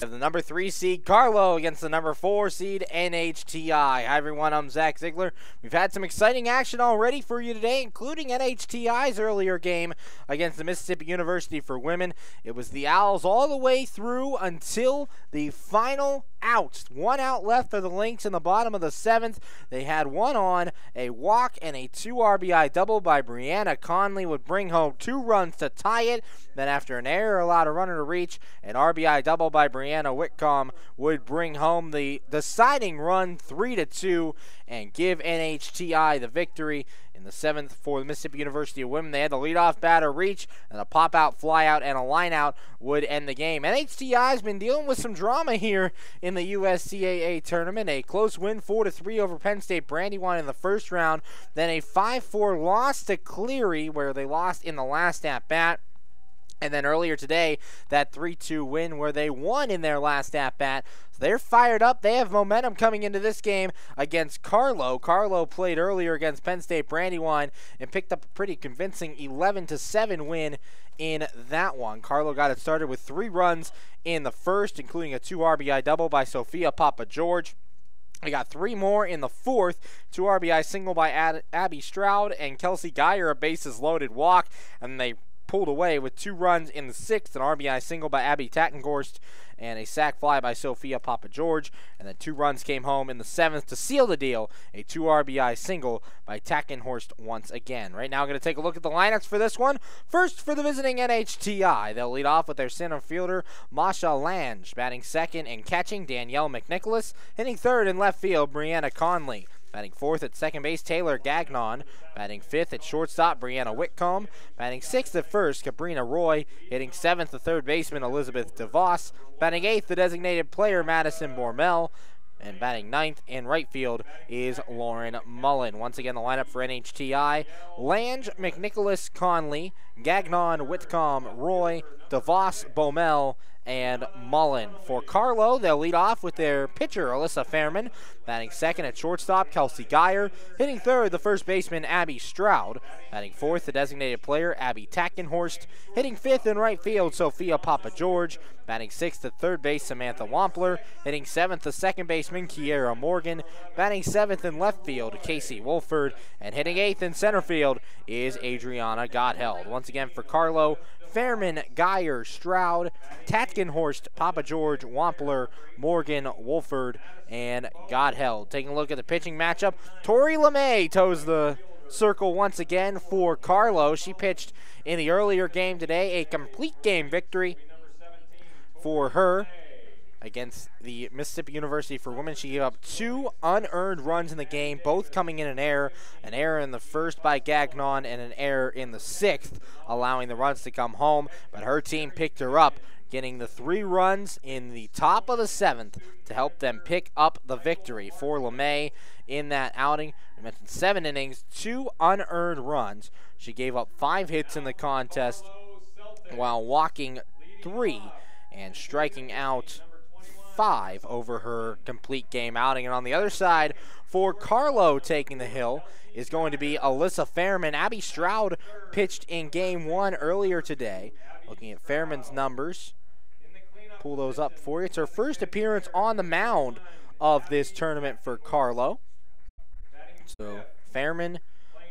of the number 3 seed Carlow against the number 4 seed NHTI. Hi everyone, I'm Zach Ziegler. We've had some exciting action already for you today, including NHTI's earlier game against the Mississippi University for women. It was the Owls all the way through until the final out. One out left for the Lynx in the bottom of the 7th. They had one on. A walk and a 2 RBI double by Brianna Conley would bring home 2 runs to tie it. Then after an error allowed a runner to reach, an RBI double by Brianna Whitcomb would bring home the deciding run 3-2 and give NHTI the victory. In the 7th for the Mississippi University of Women, they had the leadoff batter reach, and a pop-out, fly-out, and a line-out would end the game. NHTI has been dealing with some drama here in the USCAA tournament. A close win, 4-3 over Penn State Brandywine in the first round. Then a 5-4 loss to Cleary, where they lost in the last at-bat. And then earlier today, that 3-2 win where they won in their last at-bat. So they're fired up. They have momentum coming into this game against Carlow. Carlow played earlier against Penn State Brandywine and picked up a pretty convincing 11-7 win in that one. Carlow got it started with 3 runs in the first, including a 2 RBI double by Sophia Papa George. We got 3 more in the 4th, 2 RBI single by Abby Stroud and Kelsey Geyer, a bases loaded walk, and they pulled away with 2 runs in the 6th, an RBI single by Abby Tattengorst and a sac fly by Sophia Papa George, and then 2 runs came home in the 7th to seal the deal, a 2 RBI single by Tattengorst once again. Right now, we're going to take a look at the lineups for this one. First, for the visiting NHTI, they'll lead off with their center fielder, Masha Lange, batting second and catching Danielle McNicholas, hitting third in left field, Brianna Conley. Batting fourth at second base, Taylor Gagnon. Batting fifth at shortstop, Brianna Whitcomb. Batting sixth at first, Cabrina Roy. Hitting seventh, the third baseman, Elizabeth DuBois. Batting eighth, the designated player, Madison Bormel. And batting ninth in right field is Lauren Mullen. Once again, the lineup for NHTI: Lange, McNicholas, Conley, Gagnon, Whitcomb, Roy, DeVos, Bomel, and Mullen. For Carlow, they'll lead off with their pitcher, Alyssa Fairman. Batting second at shortstop, Kelsey Geyer. Hitting third, the first baseman, Abby Stroud. Batting fourth, the designated player, Abby Tattengorst. Hitting fifth in right field, Sophia Papa George. Batting sixth at third base, Samantha Wampler. Hitting seventh, the second baseman, Kiera Morgan. Batting seventh in left field, Casey Wolford. And hitting eighth in center field is Adriana Godheld. Once again for Carlow, Fairman, Geyer, Stroud, Tattengorst, Papa George, Wampler, Morgan, Wolford, and Godheld. Taking a look at the pitching matchup, Tori LeMay toes the circle once again for Carlow. She pitched in the earlier game today, a complete game victory for her against the Mississippi University for women. She gave up 2 unearned runs in the game, both coming in an error in the first by Gagnon and an error in the 6th, allowing the runs to come home. But her team picked her up, getting the 3 runs in the top of the 7th to help them pick up the victory for LeMay in that outing. I mentioned 7 innings, 2 unearned runs. She gave up 5 hits in the contest while walking 3 and striking out 5 over her complete game outing. And on the other side, for Carlow taking the hill is going to be Alyssa Fairman. Abby Stroud pitched in game 1 earlier today. Looking at Fairman's numbers, pull those up for you. It's her first appearance on the mound of this tournament for Carlow. So Fairman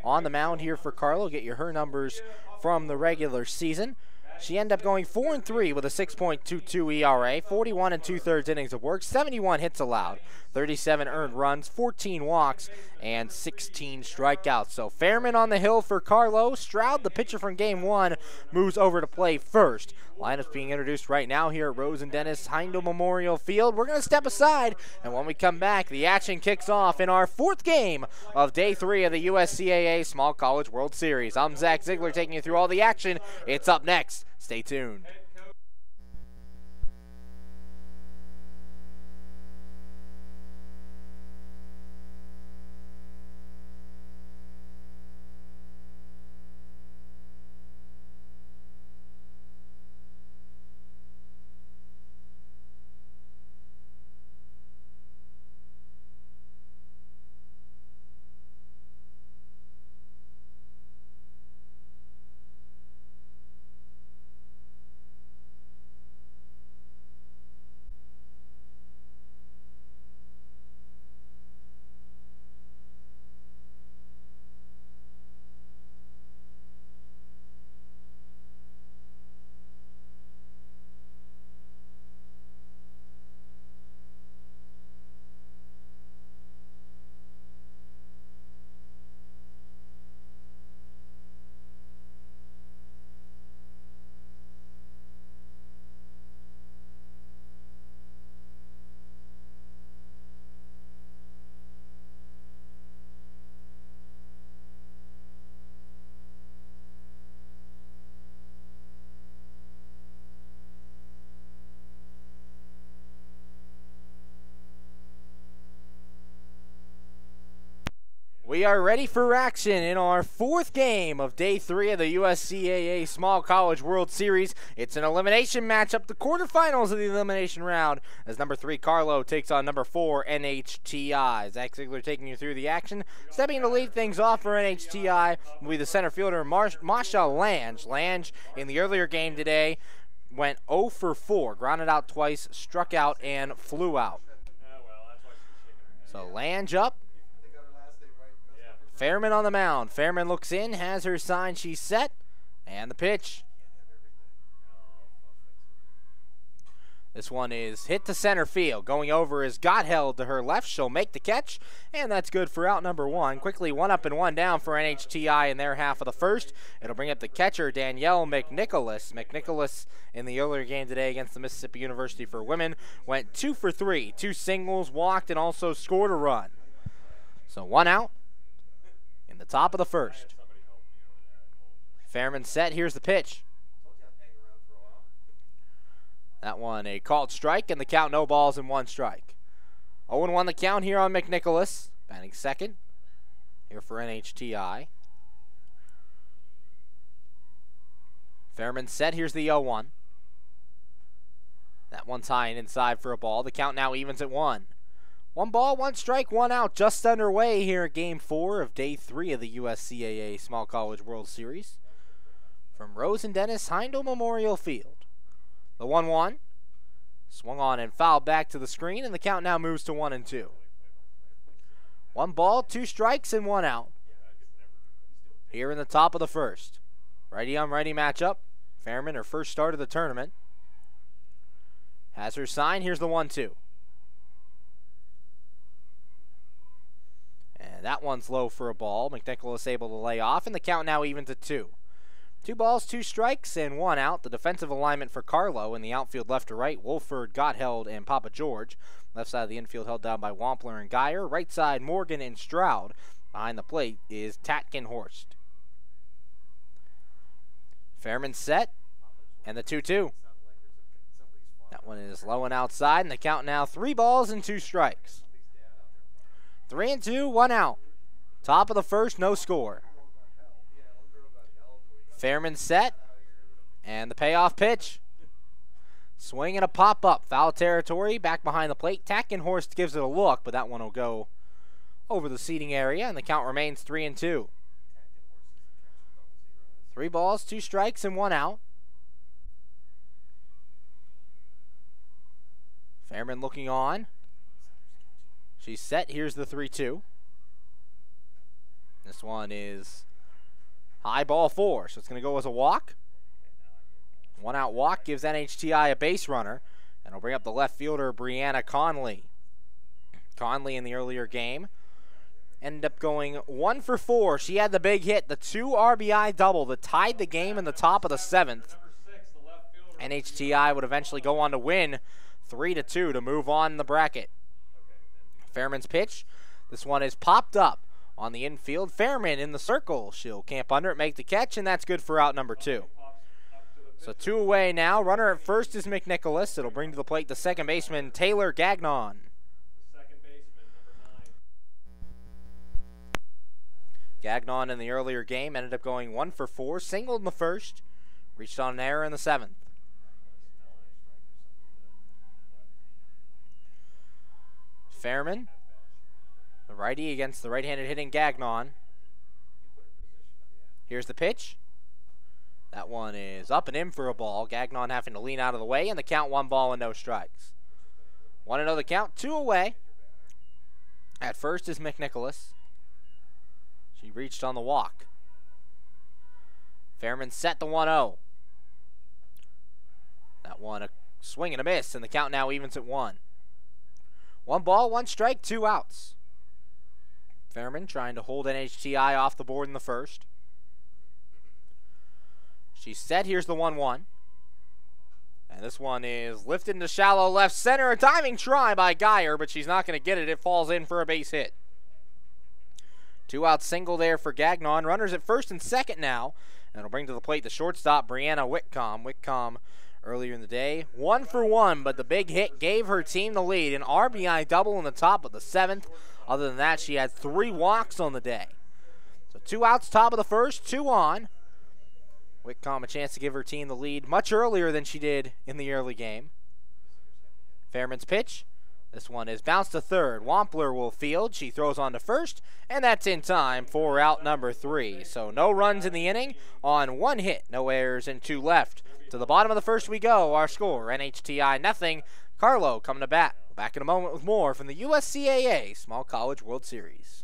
on the mound here for Carlow. Get you her numbers from the regular season. She ended up going 4-3 with a 6.22 ERA, 41 2/3 innings of work, 71 hits allowed, 37 earned runs, 14 walks, and 16 strikeouts. So Fairman on the hill for Carlow. Stroud, the pitcher from game 1, moves over to play first. Lineups being introduced right now here at Rose and Dennis Heindl Memorial Field. We're going to step aside, and when we come back, the action kicks off in our 4th game of Day 3 of the USCAA Small College World Series. I'm Zach Ziegler taking you through all the action. It's up next. Stay tuned. We are ready for action in our fourth game of Day 3 of the USCAA Small College World Series. It's an elimination matchup, the quarterfinals of the elimination round, as number 3 Carlow takes on number 4 NHTI. Zach Ziegler taking you through the action. Stepping to lead things off for NHTI will be the center fielder Masha Lange. Lange in the earlier game today went 0 for 4, grounded out twice, struck out, and flew out. So Lange up. Fairman on the mound. Fairman looks in, has her sign, she's set, and the pitch. This one is hit to center field. Going over is Gottheld to her left. She'll make the catch, and that's good for out number 1. Quickly 1 up and 1 down for NHTI in their half of the first. It'll bring up the catcher, Danielle McNicholas. McNicholas in the earlier game today against the Mississippi University for Women went 2 for 3. 2 singles, walked, and also scored a run. So 1 out in the top of the first. Fairman set. Here's the pitch. That one a called strike, and the count no balls and 1 strike. 0-1 the count here on McNicholas. Batting second here for NHTI. Fairman set. Here's the 0-1. That one's high and inside for a ball. The count now evens at 1. 1 ball, 1 strike, 1 out, just underway here at Game 4 of Day 3 of the USCAA Small College World Series. From Rose and Dennis Heindl Memorial Field. The 1-1, swung on and fouled back to the screen, and the count now moves to 1-2. 1 ball, 2 strikes, and 1 out. Here in the top of the first. Righty on righty matchup. Fairman, her first start of the tournament. Has her sign, here's the 1-2. And that one's low for a ball. McNicholas able to lay off, and the count now evens at 2. 2 balls, 2 strikes, and 1 out. The defensive alignment for Carlow in the outfield left to right. Wolford, Gottheld, and Papa George. Left side of the infield held down by Wampler and Geyer. Right side, Morgan and Stroud. Behind the plate is Tatkin-Horst. Fairman set, and the 2-2. That one is low and outside, and the count now 3 balls and 2 strikes. 3-2, 1 out. Top of the first, no score. Fairman set, and the payoff pitch. Swing and a pop-up. Foul territory, back behind the plate. Tatkin-Horst gives it a look, but that one will go over the seating area, and the count remains 3-2. 3 balls, 2 strikes, and 1 out. Fairman looking on. She's set. Here's the 3-2. This one is high ball 4, so it's going to go as a walk. 1 out walk gives NHTI a base runner, and it'll bring up the left fielder, Brianna Conley. Conley in the earlier game ended up going 1 for 4. She had the big hit, the 2 RBI double that tied the game in the top of the 7th. NHTI would eventually go on to win 3-2 to move on in the bracket. Fairman's pitch. This one is popped up on the infield. Fairman in the circle. She'll camp under it, make the catch, and that's good for out number 2. So 2 away now. Runner at first is McNicholas. It'll bring to the plate the second baseman, Taylor Gagnon. Gagnon in the earlier game ended up going 1 for 4. Singled in the first. Reached on an error in the 7th. Fairman, the righty against the right-handed hitting Gagnon. Here's the pitch. That one is up and in for a ball. Gagnon having to lean out of the way, and the count 1 ball and no strikes. 1-0 the count, 2 away. At first is McNicholas. She reached on the walk. Fairman set the 1-0. That one a swing and a miss, and the count now evens at 1. 1 ball, 1 strike, 2 outs. Fairman trying to hold NHTI off the board in the first. She's set. Here's the 1-1. And this one is lifted into shallow left center. A diving try by Geyer, but she's not going to get it. It falls in for a base hit. 2 out single there for Gagnon. Runners at first and second now. And it'll bring to the plate the shortstop, Brianna Whitcomb. Whitcomb earlier in the day, 1 for 1, but the big hit gave her team the lead. An RBI double in the top of the 7th. Other than that, she had 3 walks on the day. So 2 outs, top of the first, 2 on. Whitcomb a chance to give her team the lead much earlier than she did in the early game. Fairman's pitch. This one is bounced to third. Wampler will field. She throws on to first, and that's in time for out number 3. So no runs in the inning on 1 hit, no errors, and 2 left. To the bottom of the first we go. Our score, NHTI nothing. Carlow coming to bat. Back in a moment with more from the USCAA Small College World Series.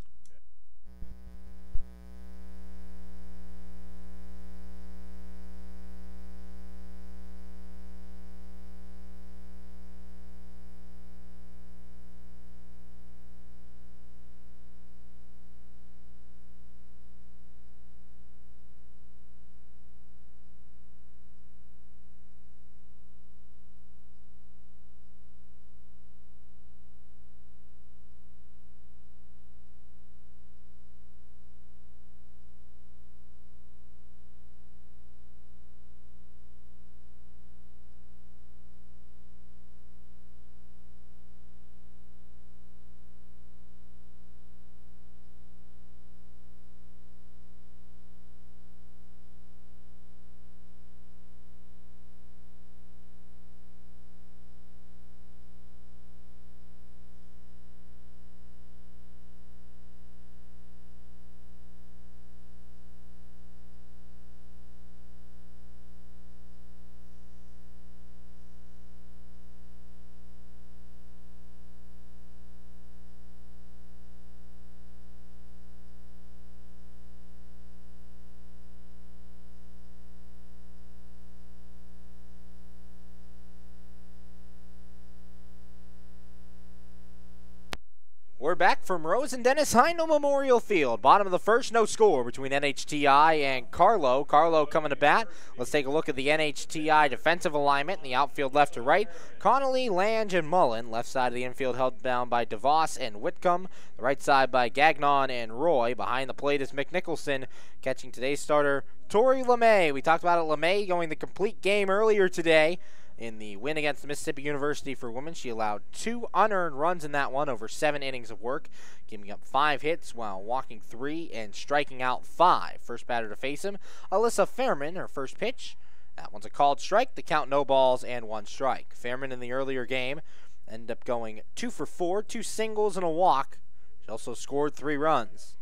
We're back from Rose and Dennis Heindl Memorial Field. Bottom of the first, no score between NHTI and Carlow. Carlow coming to bat. Let's take a look at the NHTI defensive alignment in the outfield left to right. Connolly, Lange, and Mullen. Left side of the infield held down by DuBois and Whitcomb. The right side by Gagnon and Roy. Behind the plate is McNicholson. Catching today's starter, Tori LeMay. We talked about it, LeMay going the complete game earlier today. In the win against Mississippi University for women, she allowed 2 unearned runs in that one over 7 innings of work, giving up 5 hits while walking 3 and striking out 5. First batter to face him, Alyssa Fairman, her first pitch. That one's a called strike. The count, no balls and 1 strike. Fairman in the earlier game ended up going 2 for 4, 2 singles and a walk. She also scored 3 runs.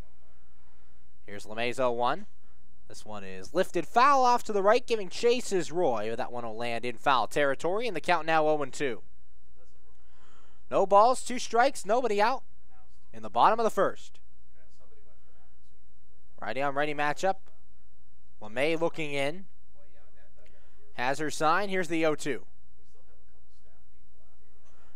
Here's LeMay's 0-1. This one is lifted foul off to the right, giving chase is Roy. That one will land in foul territory, and the count now 0-2. No balls, 2 strikes, nobody out in the bottom of the first. Righty on righty matchup. LeMay looking in. Has her sign. Here's the 0-2.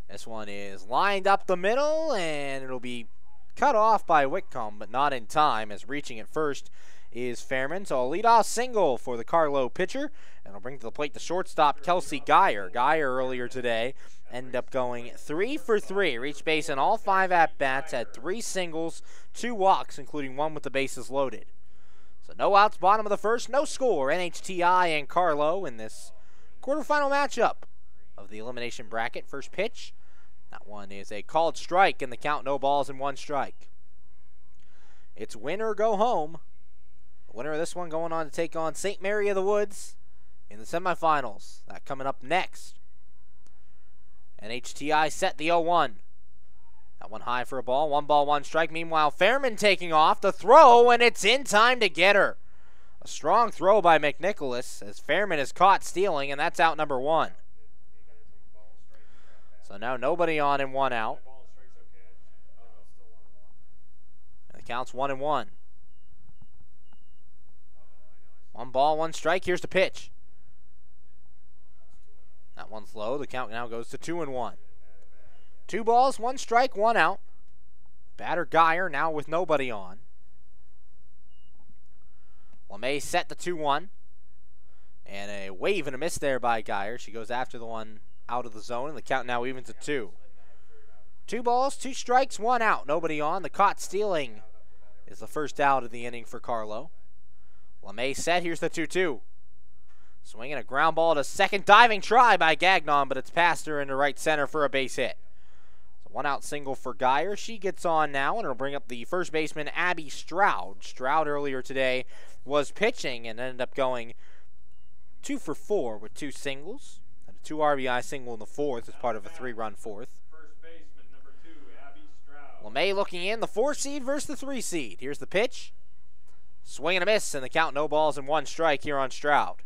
This one is lined up the middle, and it'll be cut off by Whitcomb, but not in time, as reaching at first is Fairman. So a leadoff single for the Carlow pitcher, and it'll bring to the plate the shortstop Kelsey Geyer. Geyer earlier today ended up going 3 for 3. Reached base in all 5 at-bats, had 3 singles, 2 walks, including 1 with the bases loaded. So no outs, bottom of the first, no score. NHTI and Carlow in this quarterfinal matchup of the elimination bracket. First pitch, that one is a called strike, and the count, no balls and 1 strike. It's win or go home. The winner of this one going on to take on St. Mary of the Woods in the semifinals. That coming up next. NHTI set the 0-1. That one high for a ball. 1 ball, 1 strike. Meanwhile, Fairman taking off the throw, and it's in time to get her. A strong throw by McNicholas as Fairman is caught stealing, and that's out number 1. So now nobody on and 1 out. And the count's 1-1. 1 ball, 1 strike. Here's the pitch. That one's low. The count now goes to 2-1. 2 balls, 1 strike, 1 out. Batter Geyer now with nobody on. LeMay set the 2-1. And a wave and a miss there by Geyer. She goes after the one out of the zone, and the count now evens at 2. 2 balls, 2 strikes, 1 out. Nobody on. The caught stealing is the first out of the inning for Carlow. LeMay set. Here's the 2-2. Swinging a ground ball to second. Diving try by Gagnon, but it's past her into right center for a base hit. So 1-out single for Geyer. She gets on now, and it'll bring up the first baseman, Abby Stroud. Stroud earlier today was pitching and ended up going 2 for 4 with 2 singles. And a 2 RBI single in the fourth as part of a 3-run fourth. First baseman, number 2, Abby Stroud. LeMay looking in, the 4 seed versus the 3 seed. Here's the pitch. Swing and a miss, and the count, no balls and 1 strike here on Stroud.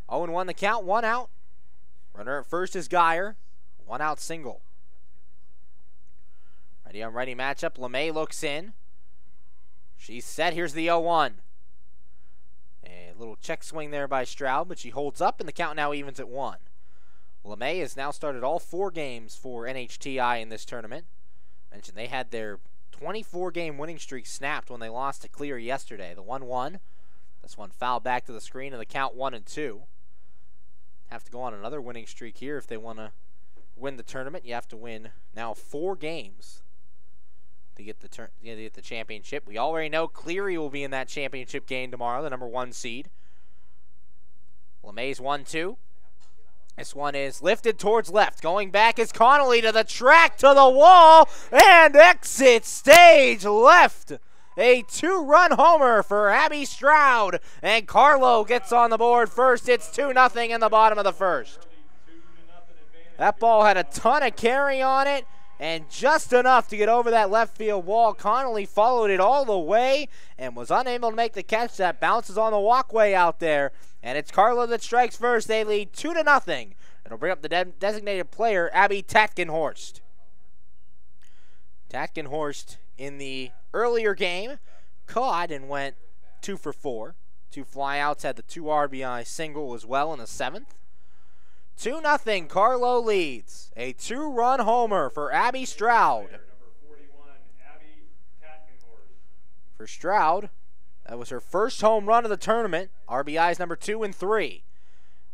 0-1 the count, 1 out. Runner at first is Geyer. 1-out single. Ready on ready matchup. LeMay looks in. She's set. Here's the 0-1. A little check swing there by Stroud, but she holds up, and the count now evens at 1. LeMay has now started all 4 games for NHTI in this tournament. Mentioned they had their 24-game winning streak snapped when they lost to Clear yesterday. The 1-1. This one fouled back to the screen, and the count 1-2. Have to go on another winning streak here if they want to win the tournament. You have to win now 4 games to get the championship. We already know Cleary will be in that championship game tomorrow, the number 1 seed. LeMay's 1-2. This one is lifted towards left. Going back is Connolly to the track, to the wall, and exit stage left. A 2-run homer for Abby Stroud, and Carlow gets on the board first. It's 2-0 in the bottom of the first. That ball had a ton of carry on it, and just enough to get over that left field wall. Connolly followed it all the way and was unable to make the catch. That bounces on the walkway out there, and it's Carlow that strikes first. They lead 2-0. It'll bring up the designated player, Abby Tatkenhorst. Tatkenhorst in the earlier game caught and went 2 for 4. 2 flyouts, had the 2 RBI single as well in the 7th. 2-0, Carlow leads. A 2-run homer for Abby Stroud. Number 41, Abby Tatkenhorst. For Stroud, that was her first home run of the tournament. RBIs number 2 and 3.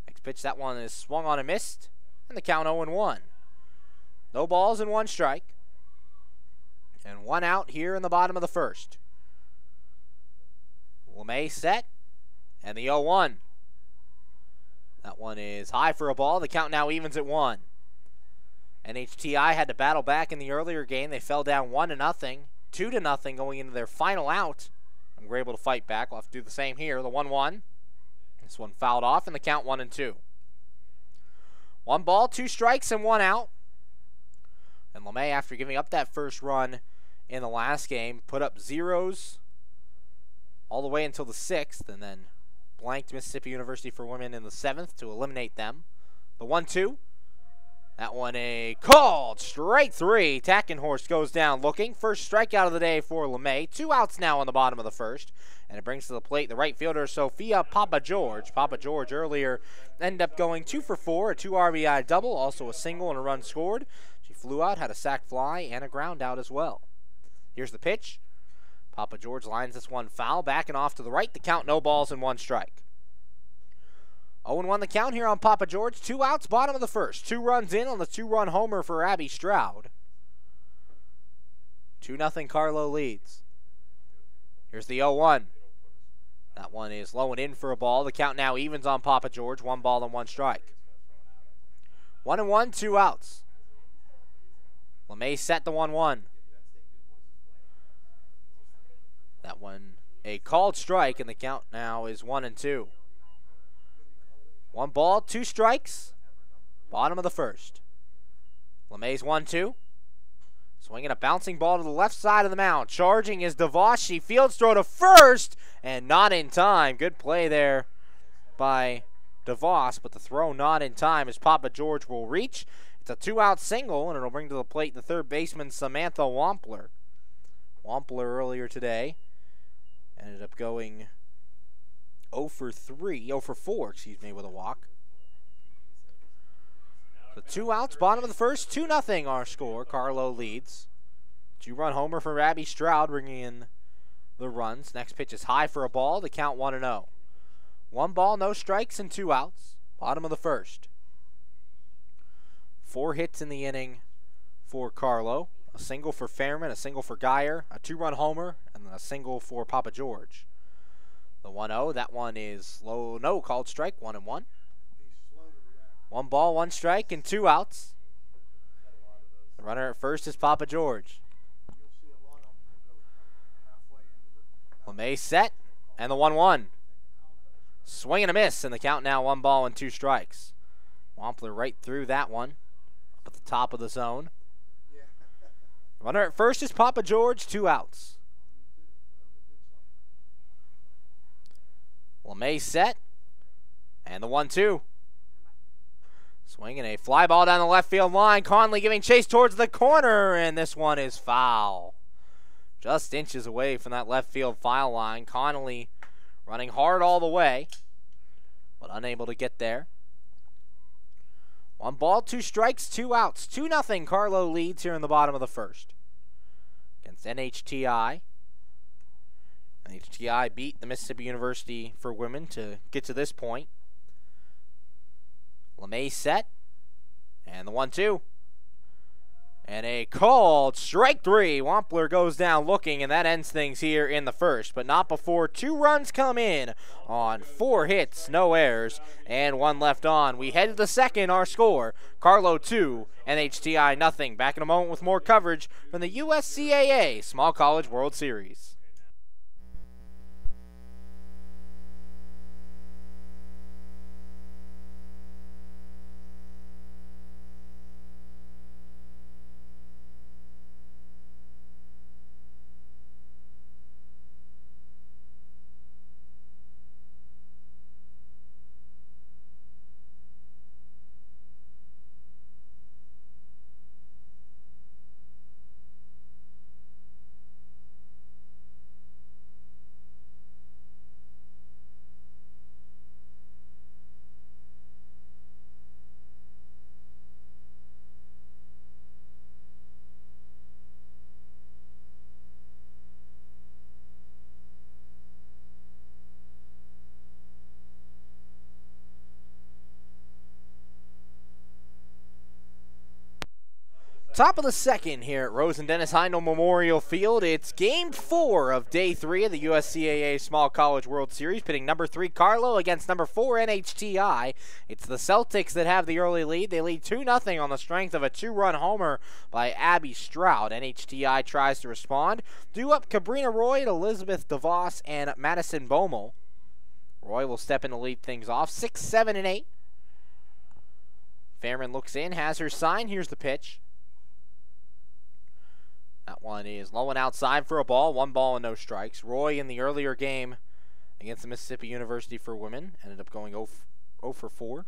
Next pitch, that one is swung on and missed, and the count 0-1. No balls and 1 strike. And 1 out here in the bottom of the first. LeMay set, and the 0-1. That one is high for a ball. The count now evens at 1. NHTI had to battle back in the earlier game. They fell down 1-0, 2-0 going into their final out. And were able to fight back. We'll have to do the same here. The 1-1. This one fouled off, and the count 1-2. 1 ball, 2 strikes, and 1 out. And LeMay, after giving up that first run in the last game, put up zeros all the way until the 6th, and then blanked Mississippi University for Women in the 7th to eliminate them. The 1-2. That one a called strike 3. Tatkenhorst goes down looking. First strikeout of the day for LeMay. 2 outs now on the bottom of the first. And it brings to the plate the right fielder, Sophia Papa George. Papa George earlier ended up going 2 for 4, a 2 RBI double, also a single and a run scored. She flew out, had a sac fly, and a ground out as well. Here's the pitch. Papa George lines this one foul, backing off to the right. The count, no balls and 1 strike. 0-1 the count here on Papa George. 2 outs, bottom of the first. 2 runs in on the 2-run homer for Abby Stroud. 2-0 Carlow leads. Here's the 0-1. That one is low and in for a ball. The count now evens on Papa George. 1 ball and 1 strike. 1-1, 2 outs. LeMay set the 1-1. That one a called strike, and the count now is 1-2. 1 ball, 2 strikes. Bottom of the first. LeMay's 1-2. Swinging a bouncing ball to the left side of the mound. Charging is DuBois. She fields throw to first, and not in time. Good play there by DuBois, but the throw not in time as Papa George will reach. It's a 2-out single, and it'll bring to the plate the third baseman, Samantha Wampler. Wampler earlier today ended up going 0 for 4, excuse me, with a walk. So 2 outs, bottom of the first, 2-0 our score. Carlow leads. 2-run homer for Abby Stroud, bringing in the runs. Next pitch is high for a ball. The count 1-0. 1 ball, no strikes, and 2 outs. Bottom of the first. 4 hits in the inning for Carlow. A single for Fairman, a single for Geyer, a 2-run homer, and then a single for Papa George. The 1-0, that one is low, no, called strike, 1-1. 1 ball, 1 strike, and 2 outs. The Runner at first is Papa George. LeMay set, and the 1-1. Swing and a miss, and the count now 1 ball and 2 strikes. Wampler right through that one, up at the top of the zone. Runner at first is Papa George, 2 outs. LeMay set, and the 1-2. Swinging a fly ball down the left field line. Conley giving chase towards the corner, and this one is foul. Just inches away from that left field foul line. Conley running hard all the way, but unable to get there. 1 ball, 2 strikes, 2 outs. 2-0 Carlow leads here in the bottom of the first against NHTI. NHTI beat the Mississippi University for women to get to this point. LeMay set, and the 1-2. And a called strike 3. Wampler goes down looking, and that ends things here in the first, but not before 2 runs come in on 4 hits, no errors, and 1 left on. We head to the second. Our score, Carlow 2, NHTI nothing. Back in a moment with more coverage from the USCAA Small College World Series. Top of the second here at Rose and Dennis Heindl Memorial Field. It's Game 4 of Day 3 of the USCAA Small College World Series, pitting number 3 Carlow against number 4 NHTI. It's the Celtics that have the early lead. They lead 2-0 on the strength of a 2-run homer by Abby Stroud. NHTI tries to respond. Due up Cabrina Roy, Elizabeth DeVos, and Madison Bommel. Roy will step in to lead things off. 6, 7, and 8. Fairman looks in, has her sign. Here's the pitch. That one is low and outside for a ball. 1 ball and no strikes. Roy in the earlier game against the Mississippi University for women ended up going 0 for 4.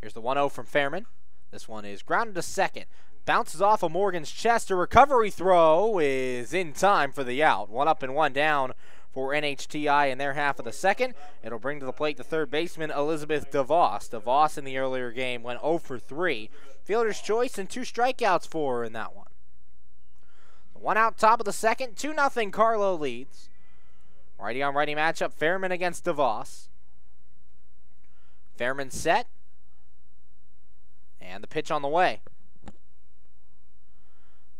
Here's the 1-0 from Fairman. This one is grounded to second. Bounces off of Morgan's chest. A recovery throw is in time for the out. 1 up and 1 down for NHTI in their half of the second. It'll bring to the plate the third baseman, Elizabeth DeVos. DeVos in the earlier game went 0 for 3. Fielder's choice and 2 strikeouts for her in that one. The 1 out top of the second. 2-0 Carlow leads. Righty on righty matchup. Fairman against DeVos. Fairman set. And the pitch on the way.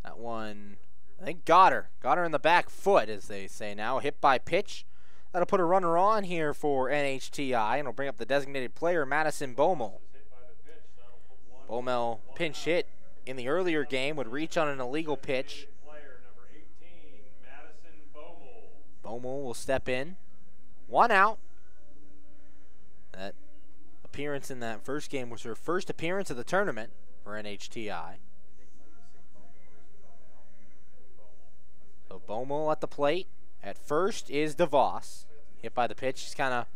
That one, I think got her in the back foot, as they say now. Hit by pitch. That'll put a runner on here for NHTI, and it'll bring up the designated player, Madison Bommel. Bommel pinch hit in the earlier game, would reach on an illegal pitch. Bommel will step in. 1 out. That appearance in that first game was her first appearance of the tournament for NHTI. So Bommel at the plate. At first is DeVos. Hit by the pitch. She's kind of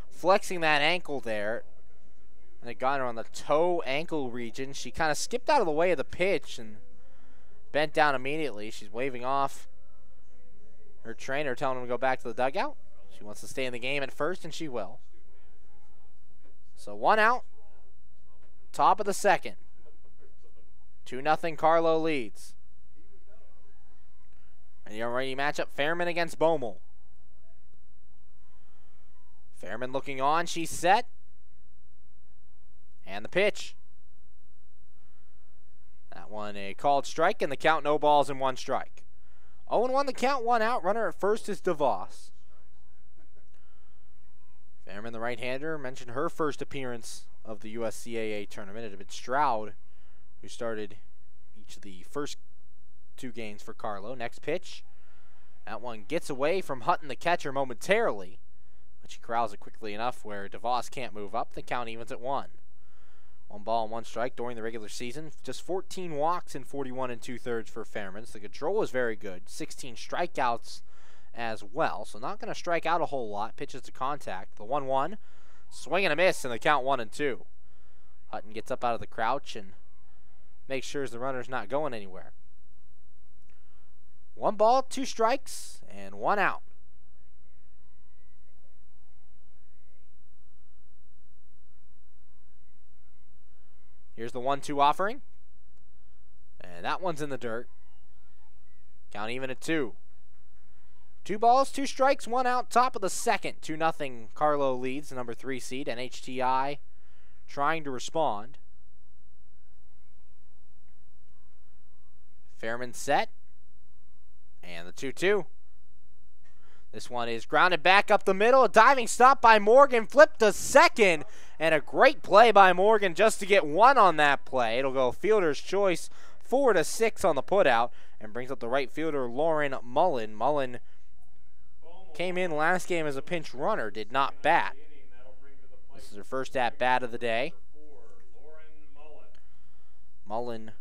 flexing that ankle there. And it got her on the toe ankle region. She kind of skipped out of the way of the pitch and bent down immediately. She's waving off her trainer, telling him to go back to the dugout. She wants to stay in the game at first, and she will. So 1 out. Top of the second. 2-0 Carlow leads. And the already matchup, Fairman against Bommel. Fairman looking on, she's set. And the pitch. That one a called strike, and the count, no balls and 1 strike. 0-1 the count, 1 out. Runner at first is DeVos. Fairman, the right-hander, mentioned her first appearance of the USCAA tournament. It had been Stroud who started each of the first 2 games for Carlow. Next pitch. That one gets away from Hutton, the catcher, momentarily, but she corrals it quickly enough where DuBois can't move up. The count evens at 1. 1 ball and 1 strike during the regular season. Just 14 walks in 41 2/3 for Fairmans. The control was very good. 16 strikeouts as well, so not going to strike out a whole lot. Pitches to contact. The 1-1, swing and a miss, and the count 1-2. Hutton gets up out of the crouch and makes sure the runner's not going anywhere. 1 ball, 2 strikes, and 1 out. Here's the 1-2 offering. And that one's in the dirt. Count even at 2. 2 balls, 2 strikes, 1 out, top of the second. 2-0 Carlow leads the number 3 seed. NHTI trying to respond. Fairman set. And the 2-2. This one is grounded back up the middle. A diving stop by Morgan. Flipped to second. And a great play by Morgan just to get 1 on that play. It'll go fielder's choice 4-6 on the putout. And brings up the right fielder, Lauren Mullen. Mullen came in last game as a pinch runner. Did not bat. This is her first at-bat of the day. Mullen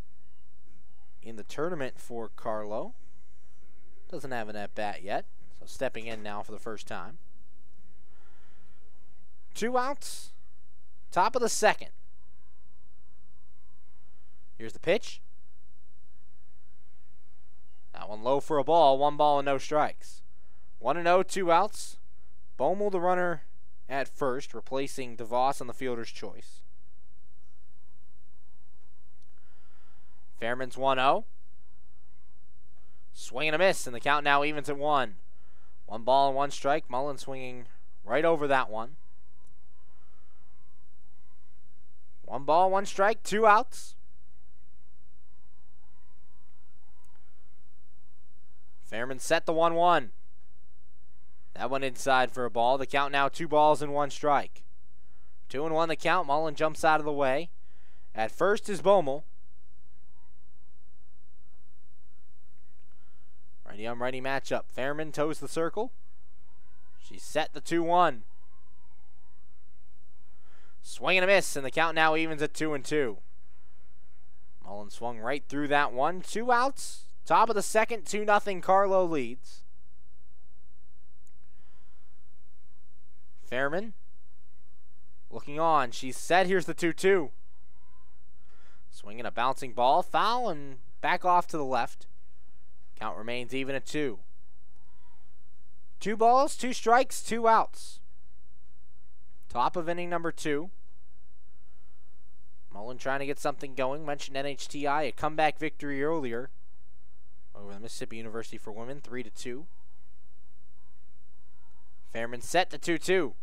in the tournament for Carlow. Doesn't have an at-bat yet. So stepping in now for the first time. 2 outs. Top of the second. Here's the pitch. That one low for a ball. 1 ball and no strikes. 1-0, 2 outs. Boehmel the runner at first, replacing DuBois on the fielder's choice. Fairman's 1-0. Swing and a miss, and the count now evens at 1. 1 ball and 1 strike. Mullen swinging right over that one. 1 ball, 1 strike, 2 outs. Fairman set the 1-1. That one inside for a ball. The count now 2 balls and 1 strike. 2-1 the count. Mullen jumps out of the way. At first is Boehmel. Righty-on-righty matchup. Fairman toes the circle. She's set the 2-1. Swing and a miss, and the count now evens at 2-2. Mullen swung right through that one. 2 outs. Top of the second, 2-0 Carlow leads. Fairman looking on. She's set. Here's the 2-2. Swinging a bouncing ball. Foul and back off to the left. Count remains even at 2. 2 balls, 2 strikes, 2 outs. Top of inning number 2. Mullen trying to get something going. Mentioned NHTI, a comeback victory earlier over the Mississippi University for women, 3-2. Fairman set to 2-2.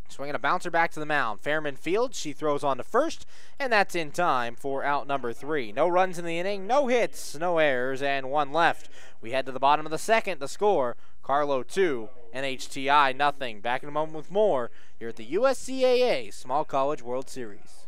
Swinging a bouncer back to the mound. Fairman fields. She throws on to first, and that's in time for out number 3. No runs in the inning, no hits, no errors, and 1 left. We head to the bottom of the second. The score, Carlow 2, NHTI nothing. Back in a moment with more here at the USCAA Small College World Series.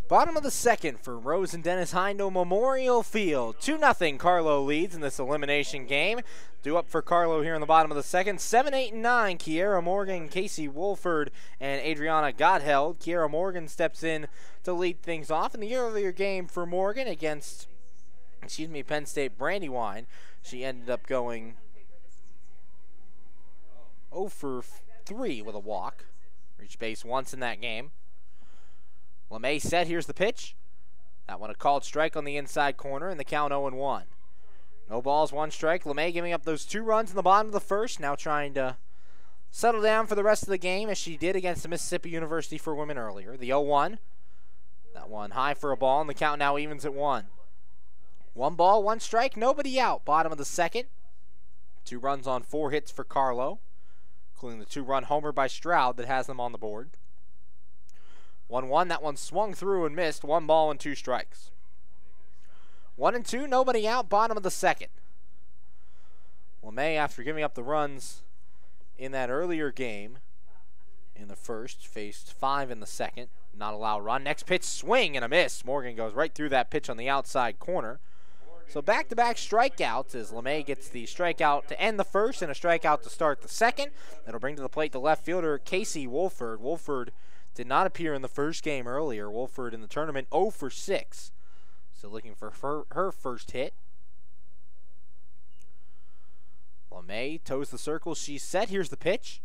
Bottom of the second for Rose and Dennis Heindl Memorial Field. 2-0 Carlow leads in this elimination game. Due up for Carlow here in the bottom of the second. 7, 8, and 9. Kiera Morgan, Casey Wolford, and Adriana Godheld. Kiera Morgan steps in to lead things off in the earlier game for Morgan against, Penn State Brandywine. She ended up going 0 for 3 with a walk. Reached base once in that game. LeMay set, here's the pitch. That one a called strike on the inside corner, and the count 0-1. No balls, 1 strike. LeMay giving up those 2 runs in the bottom of the first, now trying to settle down for the rest of the game as she did against the Mississippi University for women earlier. The 0-1. That one high for a ball, and the count now evens at 1. 1 ball, 1 strike, nobody out. Bottom of the second. 2 runs on 4 hits for Carlow, including the 2-run homer by Stroud that has them on the board. 1-1, that one swung through and missed. 1 ball and 2 strikes. 1 and 2, nobody out, bottom of the second. LeMay, after giving up the runs in that earlier game in the first, faced 5 in the second. Not allow a run. Next pitch, swing and a miss. Morgan goes right through that pitch on the outside corner. So back-to-back strikeouts as LeMay gets the strikeout to end the first and a strikeout to start the second. That'll bring to the plate the left fielder, Casey Wolford. Wolford did not appear in the first game earlier. Wolford in the tournament 0 for 6. So looking for her first hit. LeMay toes the circle. She's set. Here's the pitch.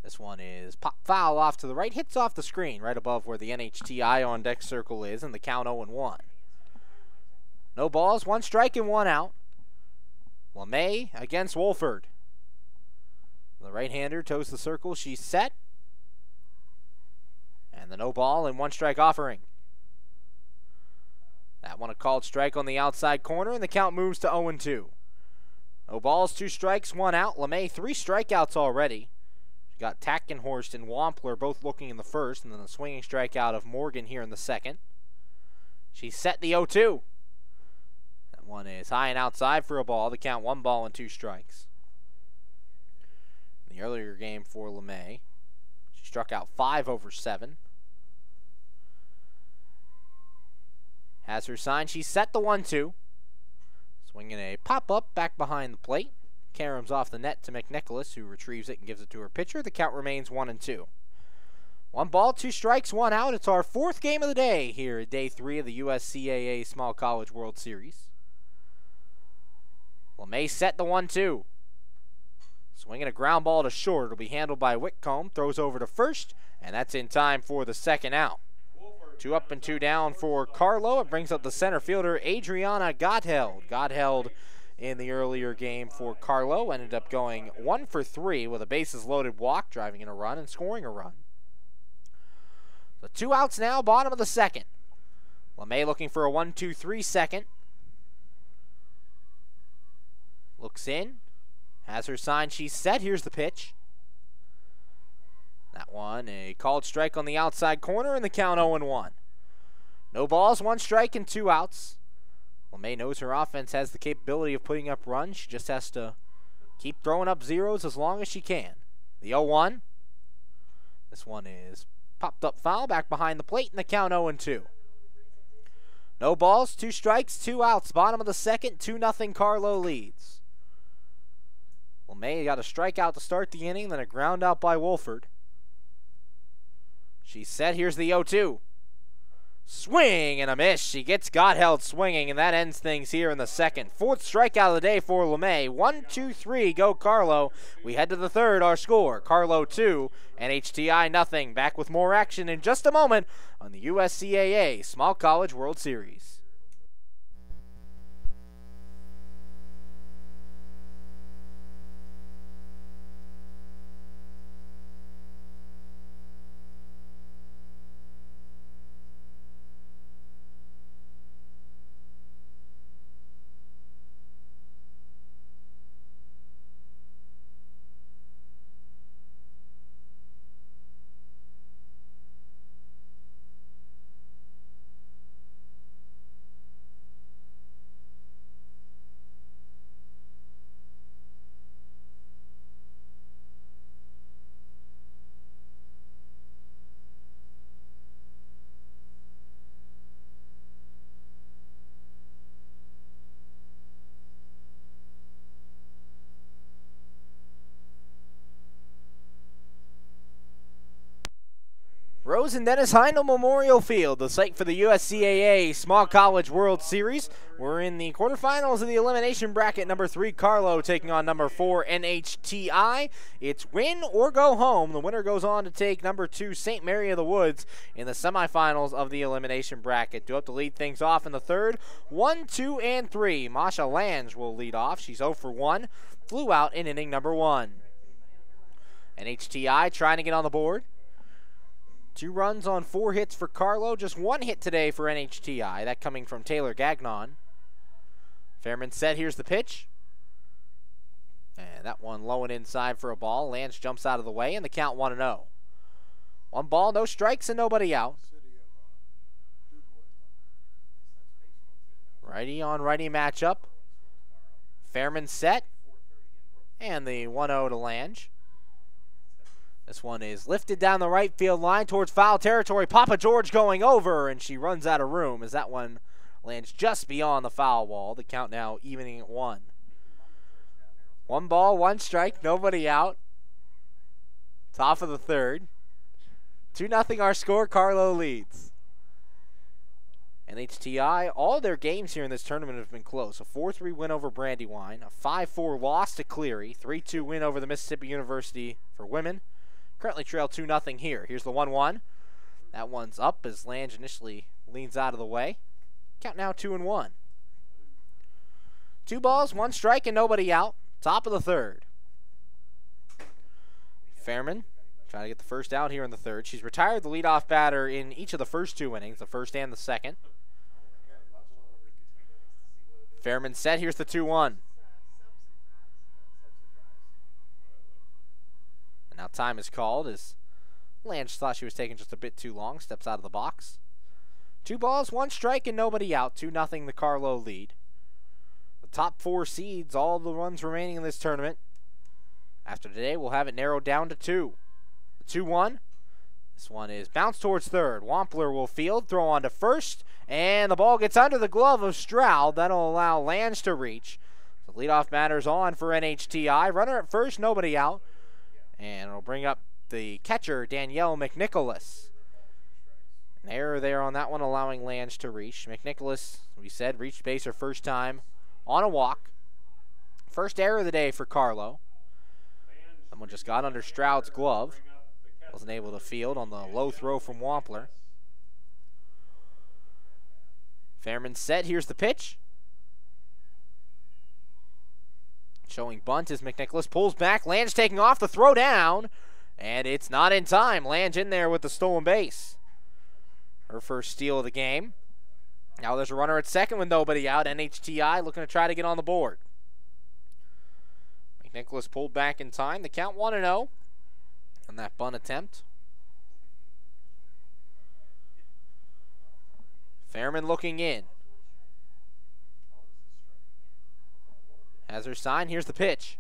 This one is pop foul off to the right. Hits off the screen right above where the NHTI on deck circle is, and the count 0-1. No balls, 1 strike and 1 out. LeMay against Wolford. The right-hander toes the circle. She's set. And the no ball and 1 strike offering. That one a called strike on the outside corner, and the count moves to 0-2. No balls, 2 strikes, 1 out. LeMay 3 strikeouts already. She got Tackenhorst and Wampler both looking in the first, and then a swinging strikeout of Morgan here in the second. She set the 0-2. That one is high and outside for a ball. The count 1 ball and 2 strikes. In the earlier game for LeMay, she struck out 5 over 7. Has her sign. She set the 1-2. Swinging a pop-up back behind the plate. Karams off the net to McNicholas, who retrieves it and gives it to her pitcher. The count remains 1-2. 1 ball, 2 strikes, 1 out. It's our 4th game of the day here at day 3 of the USCAA Small College World Series. LeMay set the 1-2. Swinging a ground ball to short. It'll be handled by Whitcomb. Throws over to first, and that's in time for the second out. 2 up and 2 down for Carlow. It brings up the center fielder, Adriana Godheld. Godheld in the earlier game for Carlow ended up going 1 for 3 with a bases loaded walk, driving in a run and scoring a run. So 2 outs now, bottom of the second. LeMay looking for a 1-2-3 second. Looks in, has her sign, she's set. Here's the pitch. That one, a called strike on the outside corner, and the count 0-1. No balls, 1 strike, and 2 outs. LeMay knows her offense has the capability of putting up runs. She just has to keep throwing up zeros as long as she can. The 0-1. This one is popped up foul back behind the plate, and the count 0-2. No balls, 2 strikes, 2 outs. Bottom of the second, 2-0 Carlow leads. LeMay got a strikeout to start the inning, then a ground out by Wolford. She's set. Here's the 0-2. Swing and a miss. She gets Godheld swinging, and that ends things here in the second. 4th strikeout of the day for LeMay. 1-2-3, go Carlow. We head to the third. Our score, Carlow 2, NHTI nothing. Back with more action in just a moment on the USCAA Small College World Series. Rose and Dennis Heindl Memorial Field, the site for the USCAA Small College World Series. We're in the quarterfinals of the elimination bracket. Number 3, Carlow, taking on number 4, NHTI. It's win or go home. The winner goes on to take number 2, St. Mary of the Woods, in the semifinals of the elimination bracket. Do up to lead things off in the third. 1, 2, and 3. Masha Lange will lead off. She's 0 for 1. Flew out in inning number 1. NHTI trying to get on the board. 2 runs on 4 hits for Carlow. Just 1 hit today for NHTI. That coming from Taylor Gagnon. Fairman set. Here's the pitch. And that one low and inside for a ball. Lance jumps out of the way, and the count 1-0. 1 ball, no strikes, and nobody out. Righty on righty matchup. Fairman set. And the 1-0 to Lange. This one is lifted down the right field line towards foul territory. Papa George going over, and she runs out of room as that one lands just beyond the foul wall. The count now evening at 1. 1 ball, 1 strike, nobody out. Top of the third. 2-0 our score. Carlow leads. NHTI, all their games here in this tournament have been close. A 4-3 win over Brandywine, a 5-4 loss to Cleary, 3-2 win over the Mississippi University for women. Currently trail 2-0 here. Here's the 1-1. That one's up as Lange initially leans out of the way. Count now 2-1. 2 balls, 1 strike, and nobody out. Top of the third. Fairman trying to get the first out here in the third. She's retired the leadoff batter in each of the first 2 innings, the first and the second. Fairman set. Here's the 2-1. And now time is called as Lange thought she was taking just a bit too long. Steps out of the box. 2 balls, 1 strike, and nobody out. 2-0 the Carlow lead. The top 4 seeds, all the runs remaining in this tournament. After today, we'll have it narrowed down to 2. The 2-1. This one is bounced towards third. Wampler will field, throw on to first, and the ball gets under the glove of Stroud. That'll allow Lange to reach. The leadoff batter's on for NHTI. Runner at first, nobody out. And it'll bring up the catcher, Danielle McNicholas. An error there on that one, allowing Lange to reach. McNicholas, we said, reached base her first time on a walk. First error of the day for Carlow. Someone just got under Stroud's glove. Wasn't able to field on the low throw from Wampler. Fairman set. Here's the pitch. Showing bunt as McNicholas pulls back. Lange taking off, the throw down. And it's not in time. Lange in there with the stolen base. Her first steal of the game. Now there's a runner at second with nobody out. NHTI looking to try to get on the board. McNicholas pulled back in time. The count 1-0 on that bunt attempt. Fairman looking in. Has her sign. Here's the pitch.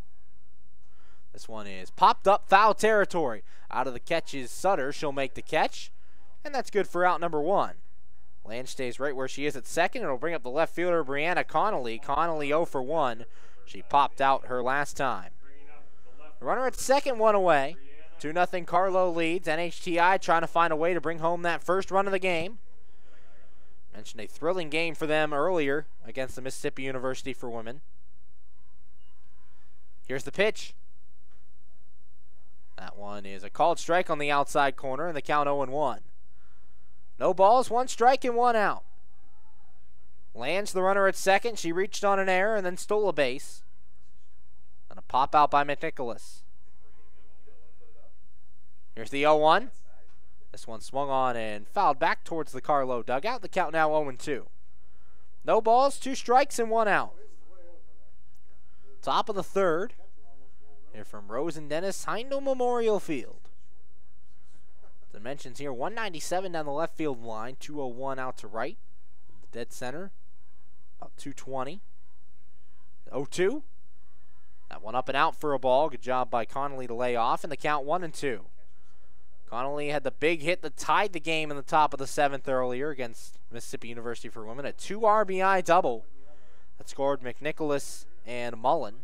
This one is popped up, foul territory. Out of the catch is Sutter. She'll make the catch. And that's good for out number 1. Lange stays right where she is at second. It'll bring up the left fielder, Brianna Connolly. Connolly 0 for 1. She popped out her last time. The runner at second, 1 away. 2-0 Carlow leads. NHTI trying to find a way to bring home that first run of the game. Mentioned a thrilling game for them earlier against the Mississippi University for women. Here's the pitch. That one is a called strike on the outside corner, and the count 0-1. No balls, 1 strike, and 1 out. Lange, the runner at second. She reached on an error and then stole a base. And a pop out by McNicholas. Here's the 0-1. This one swung on and fouled back towards the Carlow dugout. The count now 0-2. No balls, 2 strikes, and 1 out. Top of the third. Here from Rose and Dennis Heindl Memorial Field. Dimensions here, 197 down the left field line, 201 out to right. The dead center, about 220. 0-2. That one up and out for a ball. Good job by Connolly to lay off, and the count 1-2. Connolly had the big hit that tied the game in the top of the 7th earlier against Mississippi University for women. A 2 RBI double that scored McNicholas and Mullen.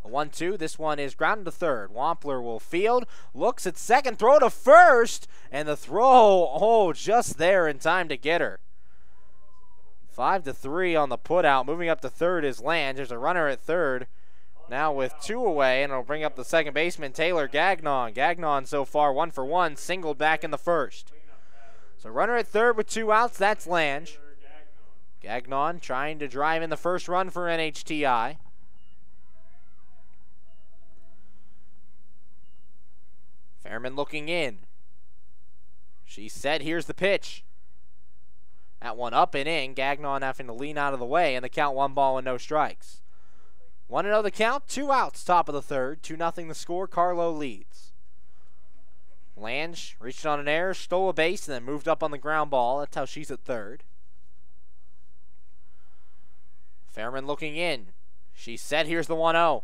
The 1-2, this one is grounded to third. Wampler will field, looks at second, throw to first, and the throw, just there in time to get her. 5-3 on the putout. Moving up to third is Lange. There's a runner at third. Now with 2 away, and it'll bring up the second baseman, Taylor Gagnon. Gagnon so far 1 for 1, singled back in the first. So runner at third with 2 outs, that's Lange. Gagnon trying to drive in the first run for NHTI. Fairman looking in. She's set, here's the pitch. That one up and in, Gagnon having to lean out of the way, and the count 1 ball and no strikes. 1-0 the count, 2 outs, top of the third, 2-0 the score, Carlow leads. Lange reached on an error, stole a base, and then moved up on the ground ball. That's how she's at third. Fairman looking in. She's set, here's the 1-0.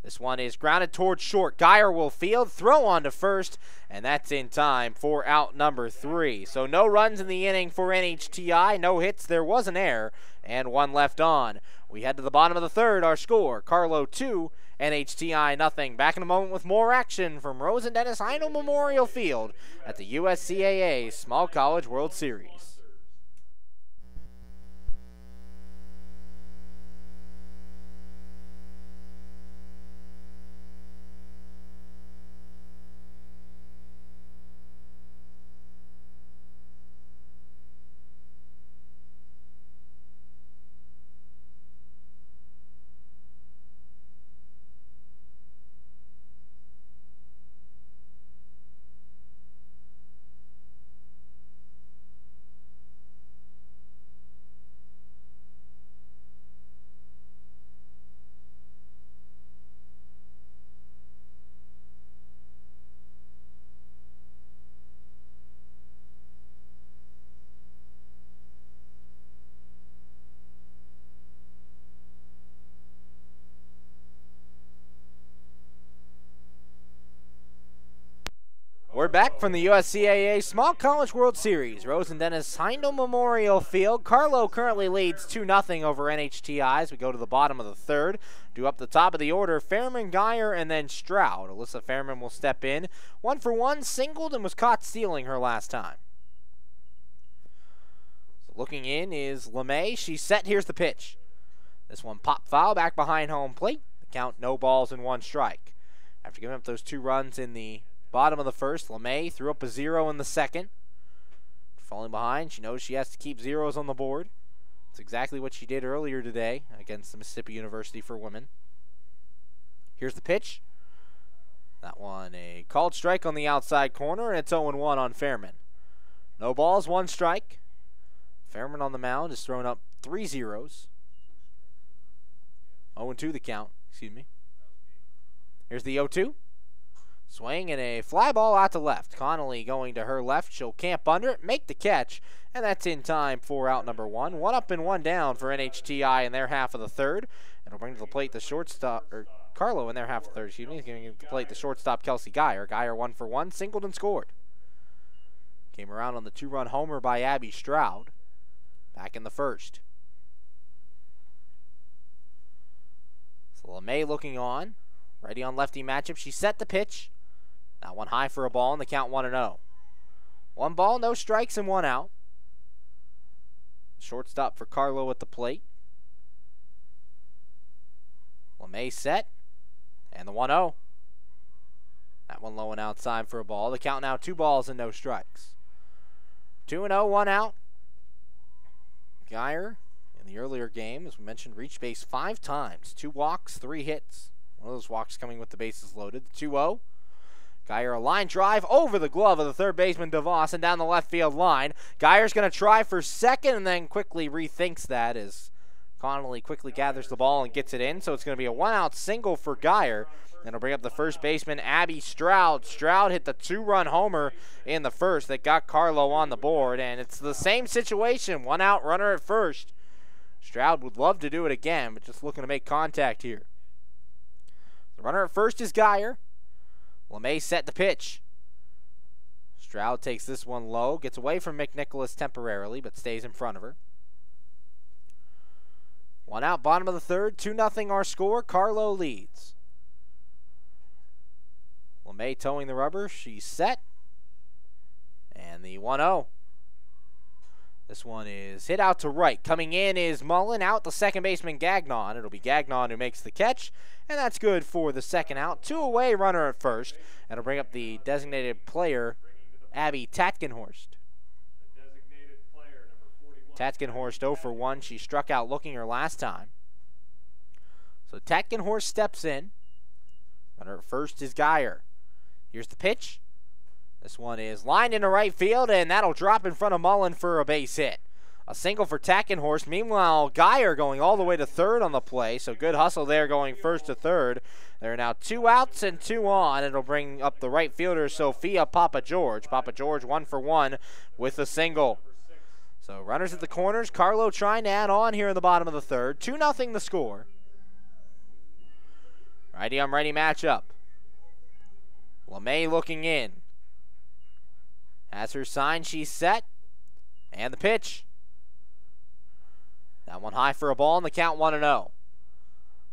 This one is grounded towards short. Geyer will field, throw on to first, and that's in time for out number 3. So no runs in the inning for NHTI, no hits, there was an error, and 1 left on. We head to the bottom of the third, our score, Carlow 2, NHTI nothing. Back in a moment with more action from Rose and Dennis Heindl Memorial Field at the USCAA Small College World Series. We're back from the USCAA Small College World Series. Rose and Dennis Heindl Memorial Field. Carlow currently leads 2-0 over NHTI as we go to the bottom of the third. Due up the top of the order, Fairman, Geyer, and then Stroud. Alyssa Fairman will step in. 1 for 1, singled, and was caught stealing her last time. So looking in is LeMay. She's set. Here's the pitch. This one pop foul back behind home plate. The count, no balls and 1 strike. After giving up those 2 runs in the bottom of the first, LeMay threw up a 0 in the second. Falling behind, she knows she has to keep zeros on the board. It's exactly what she did earlier today against the Mississippi University for women. Here's the pitch. That one a called strike on the outside corner, and it's 0-1 on Fairman. No balls, 1 strike. Fairman on the mound has thrown up 3 zeros. 0-2 the count, excuse me. Here's the 0-2. Swing and a fly ball out to left. Connolly going to her left. She'll camp under it, make the catch, and that's in time for out number 1. 1 up and 1 down for NHTI in their half of the third. It'll bring to the plate the shortstop, or Carlow in their half of the third, excuse me. He's going to plate the shortstop, Kelsey Geyer. Geyer 1 for 1, singled and scored. Came around on the 2-run homer by Abby Stroud. Back in the first. So LeMay looking on. Ready on lefty matchup. She set the pitch. That one high for a ball, and the count 1-0. 1 ball, no strikes, and 1 out. Shortstop for Carlow at the plate. LeMay set, and the 1-0. That one low and outside for a ball. The count now 2 balls and no strikes. 2-0, 1 out. Geyer, in the earlier game, as we mentioned, reached base 5 times. 2 walks, 3 hits. One of those walks coming with the bases loaded. The 2-0. Geyer, a line drive over the glove of the third baseman, DuBois, and down the left field line. Geyer's going to try for second and then quickly rethinks that as Connolly quickly gathers the ball and gets it in. So it's going to be a 1-out single for Geyer. And it'll bring up the first baseman, Abby Stroud. Stroud hit the 2-run homer in the first that got Carlow on the board. And it's the same situation, 1-out runner at first. Stroud would love to do it again, but just looking to make contact here. The runner at first is Geyer. LeMay set the pitch. Stroud takes this one low, gets away from McNicholas temporarily, but stays in front of her. One out, bottom of the third, 2-0 our score. Carlow leads. LeMay towing the rubber. She's set. And the 1-0. This one is hit out to right. Coming in is Mullen. Out the second baseman Gagnon. It'll be Gagnon who makes the catch. And that's good for the second out. 2 away, runner at first. And it'll bring up the designated player, Abby Tatkenhorst. Tatkenhorst 0 for 1. She struck out looking her last time. So Tatkenhorst steps in. Runner at first is Geyer. Here's the pitch. This one is lined into right field, and that'll drop in front of Mullen for a base hit. A single for Tatkenhorst. Meanwhile, Geyer going all the way to third on the play, so good hustle there going first to third. There are now 2 outs and 2 on. It'll bring up the right fielder, Sophia Papa George. Papa George 1 for 1 with a single. So runners at the corners. Carlow trying to add on here in the bottom of the third. 2-0 the score. Righty on righty matchup. LeMay looking in. Has her sign, she's set. And the pitch. That one high for a ball, and the count 1-0.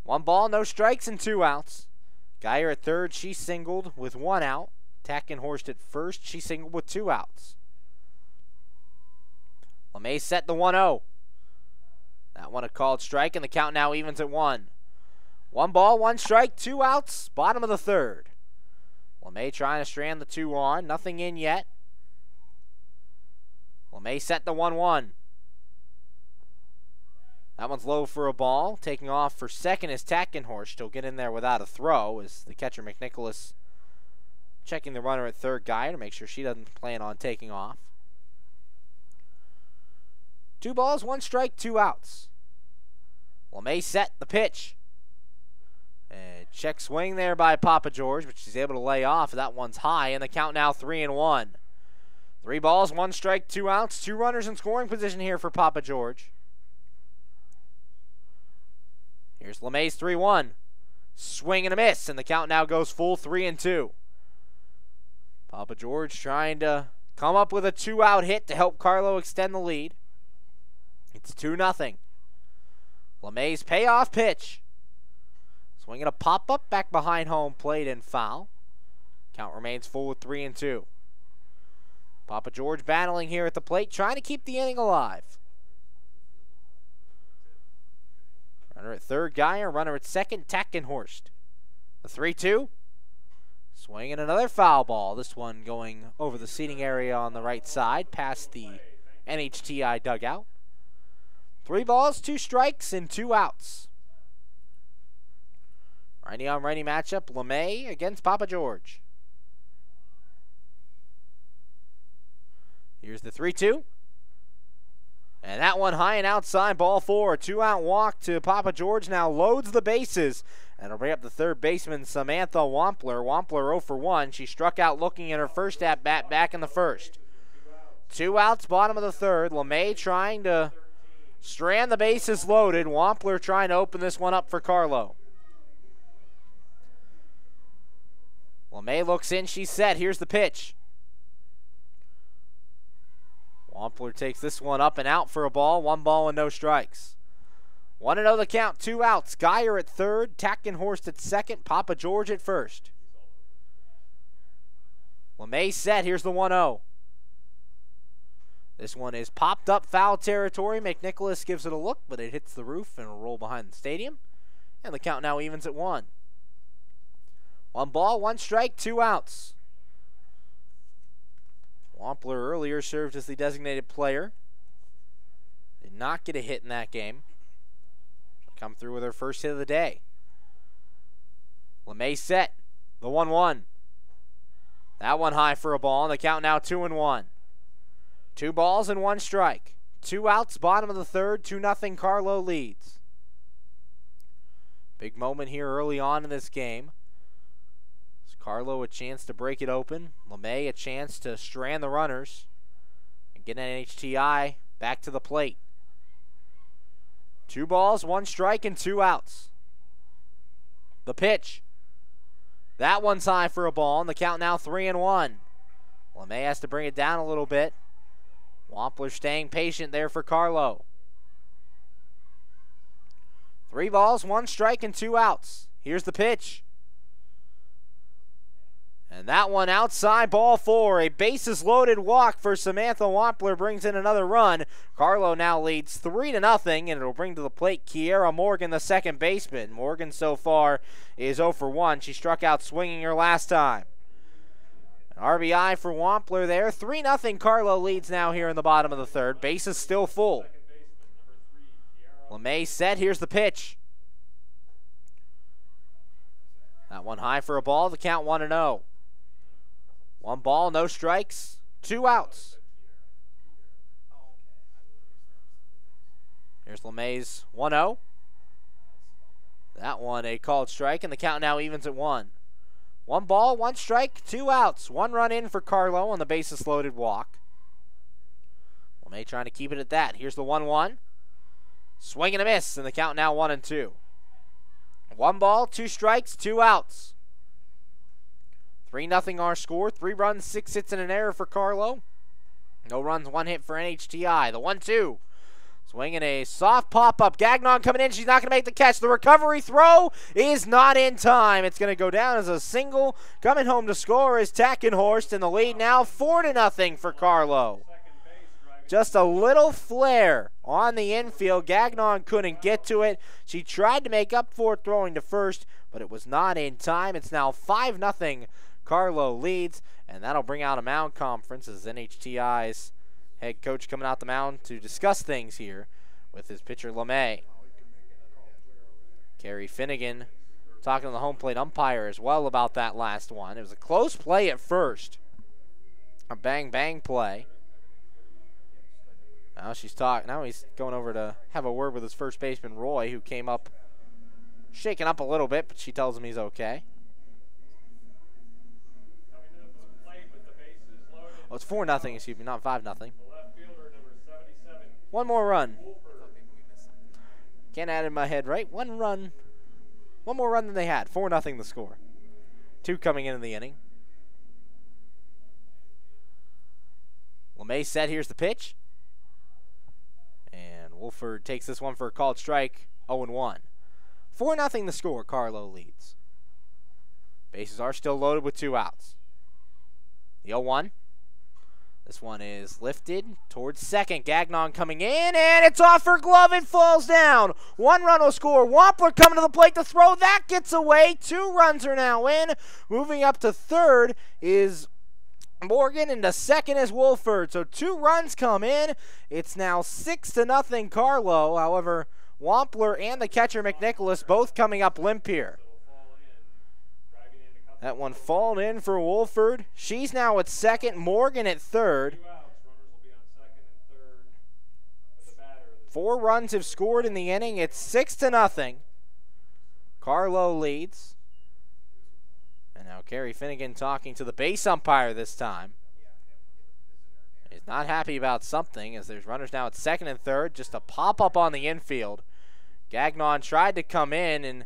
1 ball, no strikes, and 2 outs. Geyer at third, she singled with 1 out. Tatkenhorst at first, she singled with 2 outs. LeMay set the 1-0. That one a called strike, and the count now evens at 1. 1 ball, 1 strike, 2 outs, bottom of the third. LeMay trying to strand the 2 on, nothing in yet. LeMay set the 1-1. That one's low for a ball. Taking off for second is Tatkenhorst. She'll get in there without a throw as the catcher McNicholas checking the runner at third guy to make sure she doesn't plan on taking off. 2 balls, 1 strike, 2 outs. LeMay set the pitch. And check swing there by Papa George, but she's able to lay off. That one's high, and the count now 3-1. 3 balls, 1 strike, 2 outs. 2 runners in scoring position here for Papa George. Here's LeMay's 3-1. Swing and a miss, and the count now goes full 3-2. Papa George trying to come up with a 2-out hit to help Carlow extend the lead. It's 2-0. LeMay's payoff pitch. Swinging a pop-up back behind home plate and foul. Count remains full with 3-2. Papa George battling here at the plate, trying to keep the inning alive. Runner at third, Geyer. Runner at second, Tatkenhorst. The 3-2. Swinging another foul ball. This one going over the seating area on the right side, past the NHTI dugout. 3 balls, 2 strikes, and 2 outs. Righty on righty matchup. LeMay against Papa George. Here's the 3-2. And that one high and outside, ball 4. A 2-out walk to Papa George now loads the bases. And it'll bring up the third baseman, Samantha Wampler. Wampler 0 for 1. She struck out looking at her first at-bat back in the first. 2 outs, bottom of the third. LeMay trying to strand the bases loaded. Wampler trying to open this one up for Carlow. LeMay looks in, she's set. Here's the pitch. Wampler takes this one up and out for a ball. 1 ball and no strikes. 1-0 the count, 2 outs. Geyer at third, Tatkenhorst at second, Papa George at first. LeMay set, here's the 1-0. This one is popped up foul territory. McNicholas gives it a look, but it hits the roof and will roll behind the stadium. And the count now evens at 1. 1 ball, 1 strike, 2 outs. Wampler earlier served as the designated player. Did not get a hit in that game. Come through with her first hit of the day. LeMay set. The 1-1. That one high for a ball, and the count now 2-1. 2 balls and 1 strike. 2 outs, bottom of the third, 2-0 Carlow leads. Big moment here early on in this game. Carlow a chance to break it open. LeMay a chance to strand the runners and get NHTI back to the plate. 2 balls, 1 strike, and 2 outs. The pitch. That one's high for a ball, and the count now 3-1. LeMay has to bring it down a little bit. Wampler staying patient there for Carlow. 3 balls, 1 strike, and 2 outs. Here's the pitch. And that one outside, ball 4. A bases-loaded walk for Samantha Wampler brings in another run. Carlow now leads 3-0, and it'll bring to the plate Kiera Morgan, the second baseman. Morgan so far is 0 for 1. She struck out swinging her last time. An RBI for Wampler there. 3-0 Carlow leads now here in the bottom of the third. Bases still full. LeMay set. Here's the pitch. That one high for a ball. The count 1-0. 1 ball, no strikes, 2 outs. Here's LeMay's 1-0. That one a called strike, and the count now evens at 1. 1 ball, 1 strike, 2 outs. 1 run in for Carlow on the bases loaded walk. LeMay trying to keep it at that. Here's the 1-1. Swing and a miss, and the count now 1-2. 1 ball, 2 strikes, 2 outs. 3-0 our score. 3 runs, 6 hits, and an error for Carlow. No runs, 1 hit for NHTI. The 1-2. Swinging a soft pop-up. Gagnon coming in. She's not going to make the catch. The recovery throw is not in time. It's going to go down as a single. Coming home to score is Tackenhorst, and the lead now 4-0 for Carlow. Just a little flare on the infield. Gagnon couldn't get to it. She tried to make up for it throwing to first, but it was not in time. It's now 5-0. Carlow leads, and that'll bring out a mound conference as NHTI's head coach coming out the mound to discuss things here with his pitcher LeMay. Carrie Finnegan talking to the home plate umpire as well about that last one. It was a close play at first. A bang-bang play. Now he's going over to have a word with his first baseman, Roy, who came up shaken up a little bit, but she tells him he's okay. Oh, it's 4-0, excuse me, not 5-0. 1 more run. Can't add it in my head, right? 1 run. 1 more run than they had. 4-0 the score. 2 coming into the inning. LeMay set. Here's the pitch. And Wolford takes this one for a called strike. 0-1. 4-0 the score. Carlow leads. Bases are still loaded with 2 outs. The 0-1. This one is lifted towards second. Gagnon coming in, and it's off her glove. It falls down. 1 run will score. Wampler coming to the plate to throw. That gets away. 2 runs are now in. Moving up to third is Morgan, and to second is Wolford. So 2 runs come in. It's now 6-0 Carlow. However, Wampler and the catcher McNicholas both coming up limp here. That one fallen in for Wolford. She's now at second. Morgan at third. 4 runs have scored in the inning. It's 6-0. Carlow leads. And now Carrie Finnegan talking to the base umpire this time. He's not happy about something as there's runners now at second and third. Just a pop-up on the infield. Gagnon tried to come in, and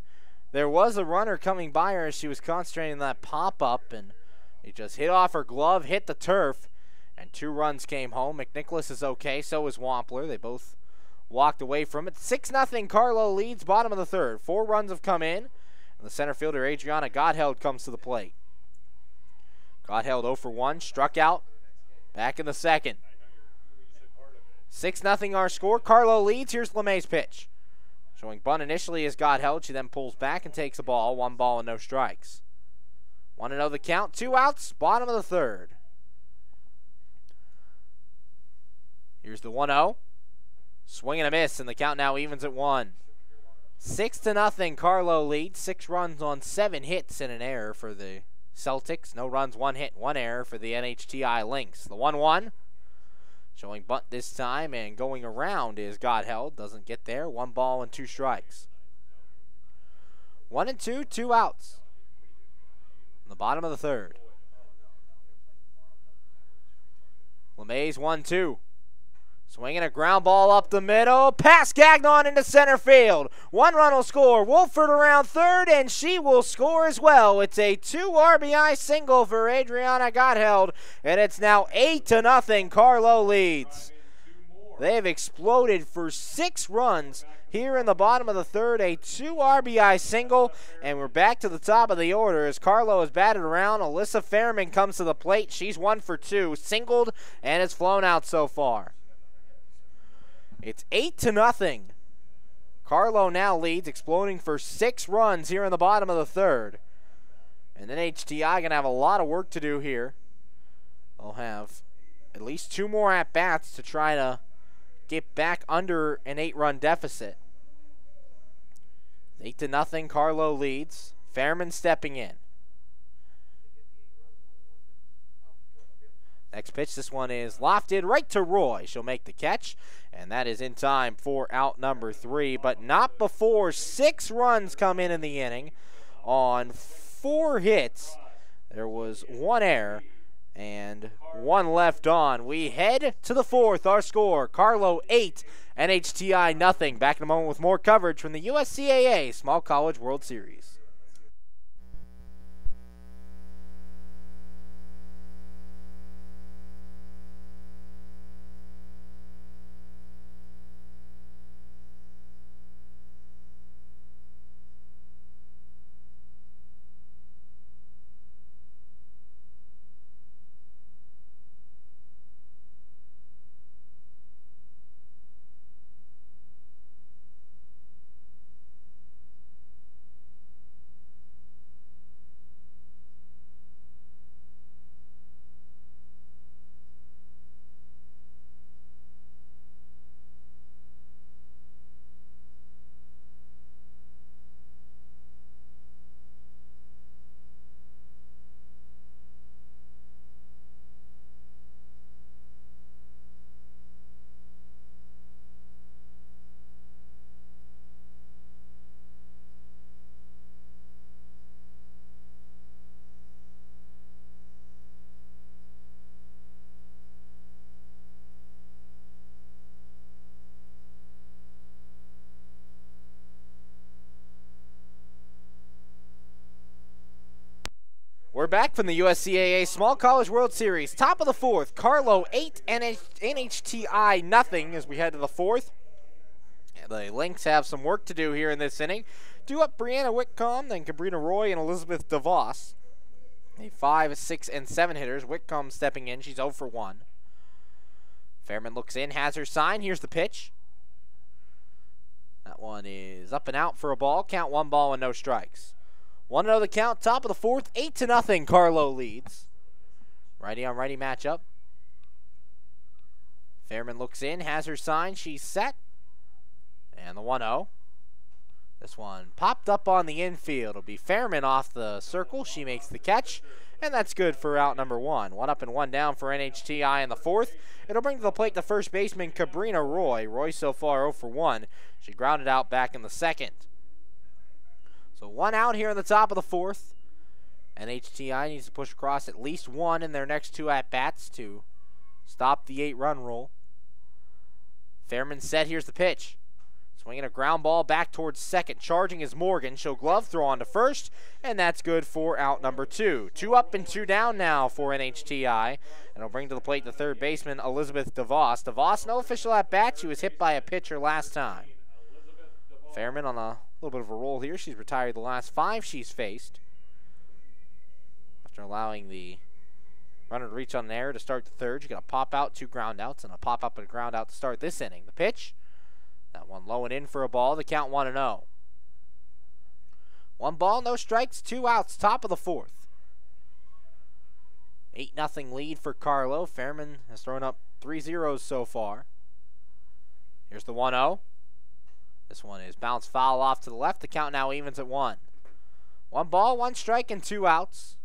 there was a runner coming by her as she was concentrating on that pop-up, and it just hit off her glove, hit the turf, and 2 runs came home. McNicholas is okay, so is Wampler. They both walked away from it. 6-0 Carlow leads, bottom of the third. 4 runs have come in, and the center fielder Adriana Godheld comes to the plate. Godheld 0 for 1, struck out, back in the second. 6-0 our score. Carlow leads. Here's LeMay's pitch. Showing bunt initially is Godheld. She then pulls back and takes a ball. 1 ball and no strikes. 1-0 the count. 2 outs. Bottom of the third. Here's the 1-0. Swing and a miss, and the count now evens at 1. 6-0 Carlow leads. 6 runs on 7 hits and an error for the Celtics. No runs, 1 hit, 1 error for the NHTI Lynx. The 1-1. Showing bunt this time, and going around is Godheld. Doesn't get there. 1 ball and 2 strikes. 1-2, 2 outs. In the bottom of the third. LeMay's 1-2. Swinging a ground ball up the middle. Past Gagnon into center field. 1 run will score. Wolford around third, and she will score as well. It's a 2 RBI single for Adriana Godheld, and it's now 8-0. Carlow leads. They have exploded for 6 runs here in the bottom of the third. A 2 RBI single, and we're back to the top of the order as Carlow is batted around. Alyssa Fairman comes to the plate. She's 1 for 2, singled, and it's flown out so far. It's 8-0. Carlow now leads, exploding for 6 runs here in the bottom of the third. And NHTI going to have a lot of work to do here. They'll have at least 2 more at-bats to try to get back under an 8-run deficit. 8-0, Carlow leads. Fairman stepping in. Next pitch, this one is lofted right to Roy. She'll make the catch, and that is in time for out number 3, but not before 6 runs come in the inning on 4 hits. There was 1 error and 1 left on. We head to the 4th. Our score, Carlow 8, NHTI nothing. Back in a moment with more coverage from the USCAA Small College World Series. We're back from the USCAA Small College World Series. Top of the 4th, Carlow 8, NHTI nothing as we head to the 4th. And the Lynx have some work to do here in this inning. Due up Brianna Whitcomb, then Cabrina Roy and Elizabeth DuBois. A 5, 6, and 7 hitters. Whitcomb stepping in. She's 0 for 1. Fairman looks in, has her sign. Here's the pitch. That one is up and out for a ball. Count 1 ball and no strikes. 1-0 the count, top of the 4th, 8-0, Carlow leads. Righty on righty matchup. Fairman looks in, has her sign, she's set. And the 1-0. This one popped up on the infield. It'll be Fairman off the circle. She makes the catch, and that's good for out number 1. 1 up and 1 down for NHTI in the 4th. It'll bring to the plate the first baseman, Cabrina Roy. Roy so far 0 for 1. She grounded out back in the 2nd. So 1 out here in the top of the 4th. NHTI needs to push across at least 1 in their next 2 at-bats to stop the 8-run roll. Fairman set. Here's the pitch. Swinging a ground ball back towards 2nd. Charging is Morgan. She'll glove throw on to 1st, and that's good for out number 2. 2 up and 2 down now for NHTI. And it'll bring to the plate the third baseman, Elizabeth DuBois. DuBois, no official at-bat. She was hit by a pitcher last time. Fairman on a little bit of a roll here. She's retired the last 5 she's faced. After allowing the runner to reach on an error to start the 3rd, you got a pop out, 2 ground outs, and a pop up and a ground out to start this inning. The pitch, that one low and in for a ball. The count 1-0. 1 ball, no strikes, 2 outs, top of the 4th. 8-0 lead for Carlow. Fairman has thrown up 3 zeros so far. Here's the 1-0. This one is bounced foul off to the left. The count now evens at 1. 1 ball, 1 strike, and 2 outs.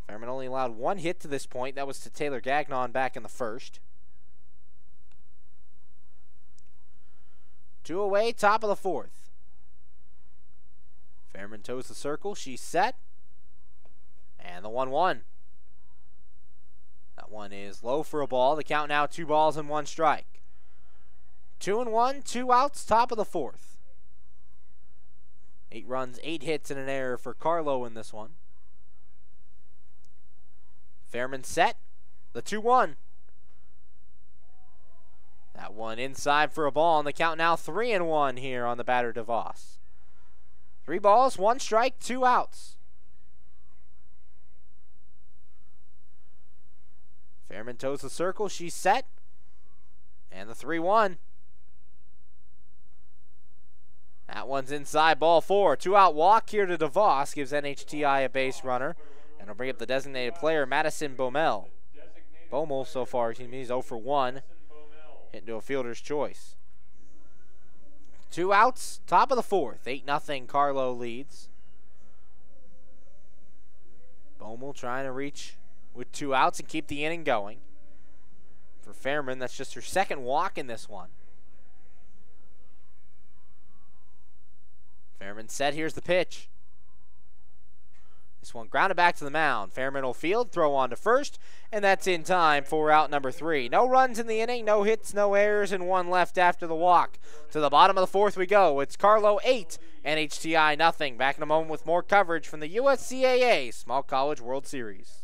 Fairman only allowed 1 hit to this point. That was to Taylor Gagnon back in the 1st. 2 away, top of the 4th. Fairman toes the circle. She's set. And the 1-1. That one is low for a ball. The count now 2 balls and 1 strike. 2-1, 2 outs, top of the 4th. 8 runs, 8 hits, and an error for Carlow in this one. Fairman set. The 2-1. That one inside for a ball, and the count now 3-1 here on the batter DuBois. 3 balls, 1 strike, 2 outs. Fairman toes the circle, she's set. And the 3-1. That one's inside, ball 4. 2-out walk here to DuBois, gives NHTI a base runner. And it'll bring up the designated player, Madison Bomel. Bomel so far, he's 0 for 1. Hit into a fielder's choice. 2 outs, top of the 4th. 8-0, Carlow leads. Bomel trying to reach with 2 outs and keep the inning going. For Fairman, that's just her 2nd walk in this one. Fairman set, here's the pitch. This one grounded back to the mound. Fairman will field, throw on to first, and that's in time for out number 3. No runs in the inning, no hits, no errors, and 1 left after the walk. To the bottom of the 4th we go. It's Carlow 8, NHTI nothing. Back in a moment with more coverage from the USCAA Small College World Series.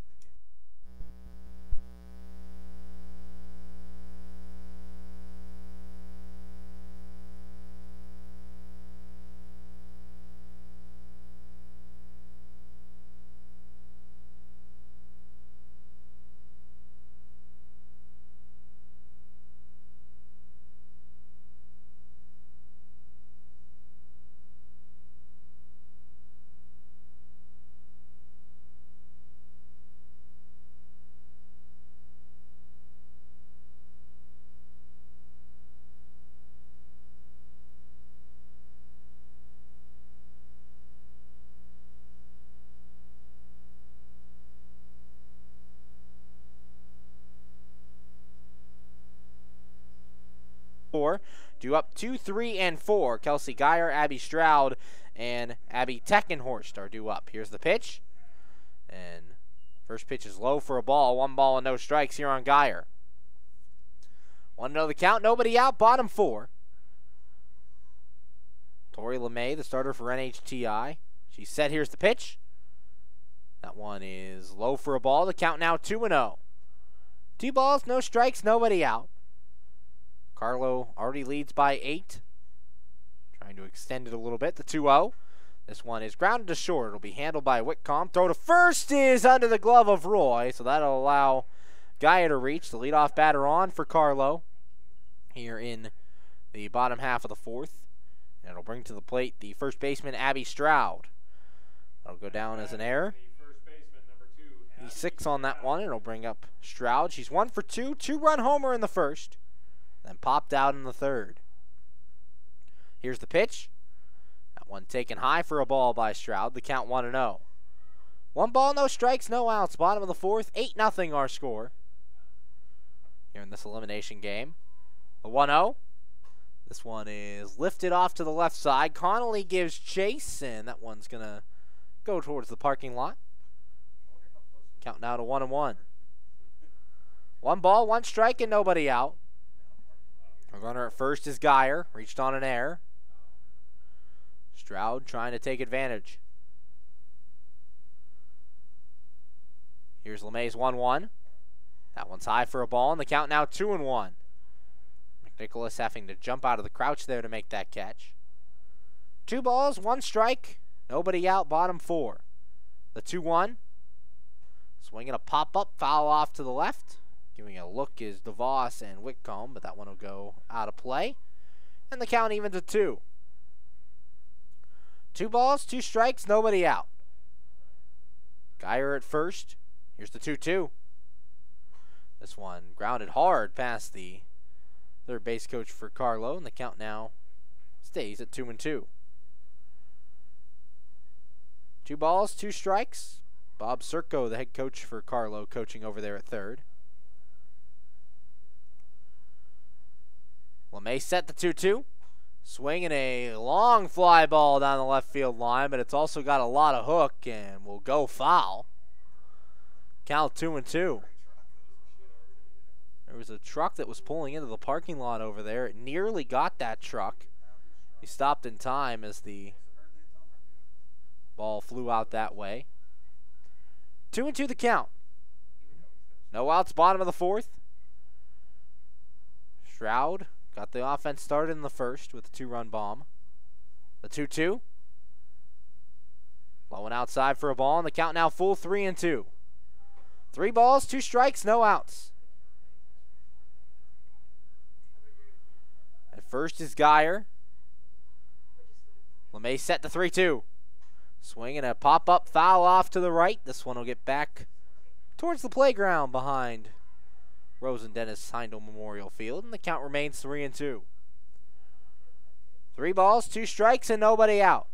Due up 2, 3, and 4. Kelsey Geyer, Abby Stroud, and Abby Teckenhorst are due up. Here's the pitch. And first pitch is low for a ball. 1 ball and no strikes here on Geyer. 1-0 the count. Nobody out. Bottom 4. Tori LeMay, the starter for NHTI. She's set. Here's the pitch. That one is low for a ball. The count now 2-0. 2 balls, no strikes, nobody out. Carlow already leads by 8. Trying to extend it a little bit. The 2-0. This one is grounded to short. It'll be handled by Whitcomb. Throw to first is under the glove of Roy. So that'll allow Geyer to reach. The leadoff batter on for Carlow here in the bottom half of the 4th. And it'll bring to the plate the first baseman, Abby Stroud. That'll go down as an error. He's 6 on that one. It'll bring up Stroud. She's 1 for 2. 2-run homer in the first. Then popped out in the 3rd. Here's the pitch. That one taken high for a ball by Stroud. The count 1-0. 1 ball, no strikes, no outs. Bottom of the 4th. 8-0 our score here in this elimination game. The 1-0. This one is lifted off to the left side. Connolly gives chase, and that one's going to go towards the parking lot. Count now to 1-1. 1 ball, 1 strike, and nobody out. Our runner at first is Geyer. Reached on an error. Stroud trying to take advantage. Here's LeMay's 1-1. That one's high for a ball, and the count now 2-1. McNicholas having to jump out of the crouch there to make that catch. 2 balls, 1 strike, nobody out, bottom 4. The 2-1. Swinging a pop-up, foul off to the left. Giving a look is DuBois and Whitcomb, but that one will go out of play. And the count even to 2. 2 balls, 2 strikes, nobody out. Geyer at first. Here's the 2-2. This one grounded hard past the 3rd base coach for Carlow, and the count now stays at 2-2. 2 balls, 2 strikes. Bob Circo, the head coach for Carlow, coaching over there at 3rd. LeMay set the 2-2. Swinging a long fly ball down the left field line, but it's also got a lot of hook and will go foul. Count 2-2. There was a truck that was pulling into the parking lot over there. It nearly got that truck. He stopped in time as the ball flew out that way. 2-2 the count. No outs, bottom of the 4th. Stroud got the offense started in the first with a 2-run bomb. The 2-2. Low and outside for a ball, and the count now full 3-2. 3 balls, 2 strikes, no outs. At first is Geyer. LeMay set the 3-2. Swing and a pop-up foul off to the right. This one will get back towards the playground behind Rosen-Dennis Heindl Memorial Field, and the count remains 3-2. 3 balls, 2 strikes, and nobody out.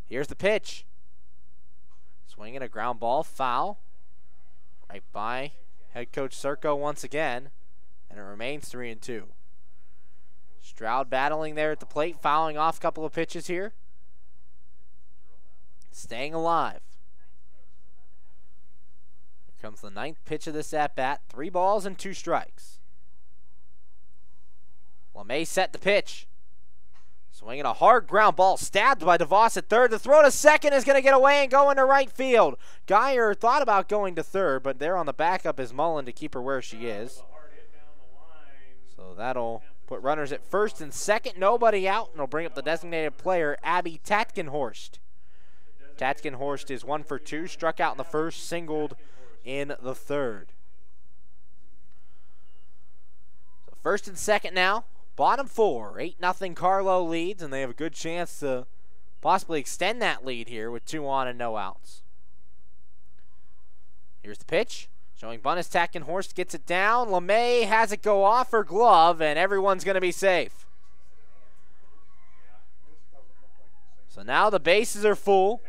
Here's the pitch. Swinging a ground ball, foul. Right by head coach Serco once again, and it remains 3-2. Stroud battling there at the plate, fouling off a couple of pitches here. Staying alive. Here comes the 9th pitch of this at-bat. 3 balls and 2 strikes. LeMay set the pitch. Swinging a hard ground ball, stabbed by DuBois at third. The throw to second is going to get away and go into right field. Geyer thought about going to third, but there on the backup is Mullen to keep her where she is. So that'll put runners at first and second, nobody out, and it'll bring up the designated player, Abby Tatkenhorst. Tatkenhorst is 1 for 2, struck out in the first, singled in the third. So first and second now. Bottom 4, 8-0 Carlow leads, and they have a good chance to possibly extend that lead here with 2 on and no outs. Here's the pitch. Showing bunt as Tatkenhorst gets it down. LeMay has it go off her glove, and everyone's going to be safe. So now the bases are full.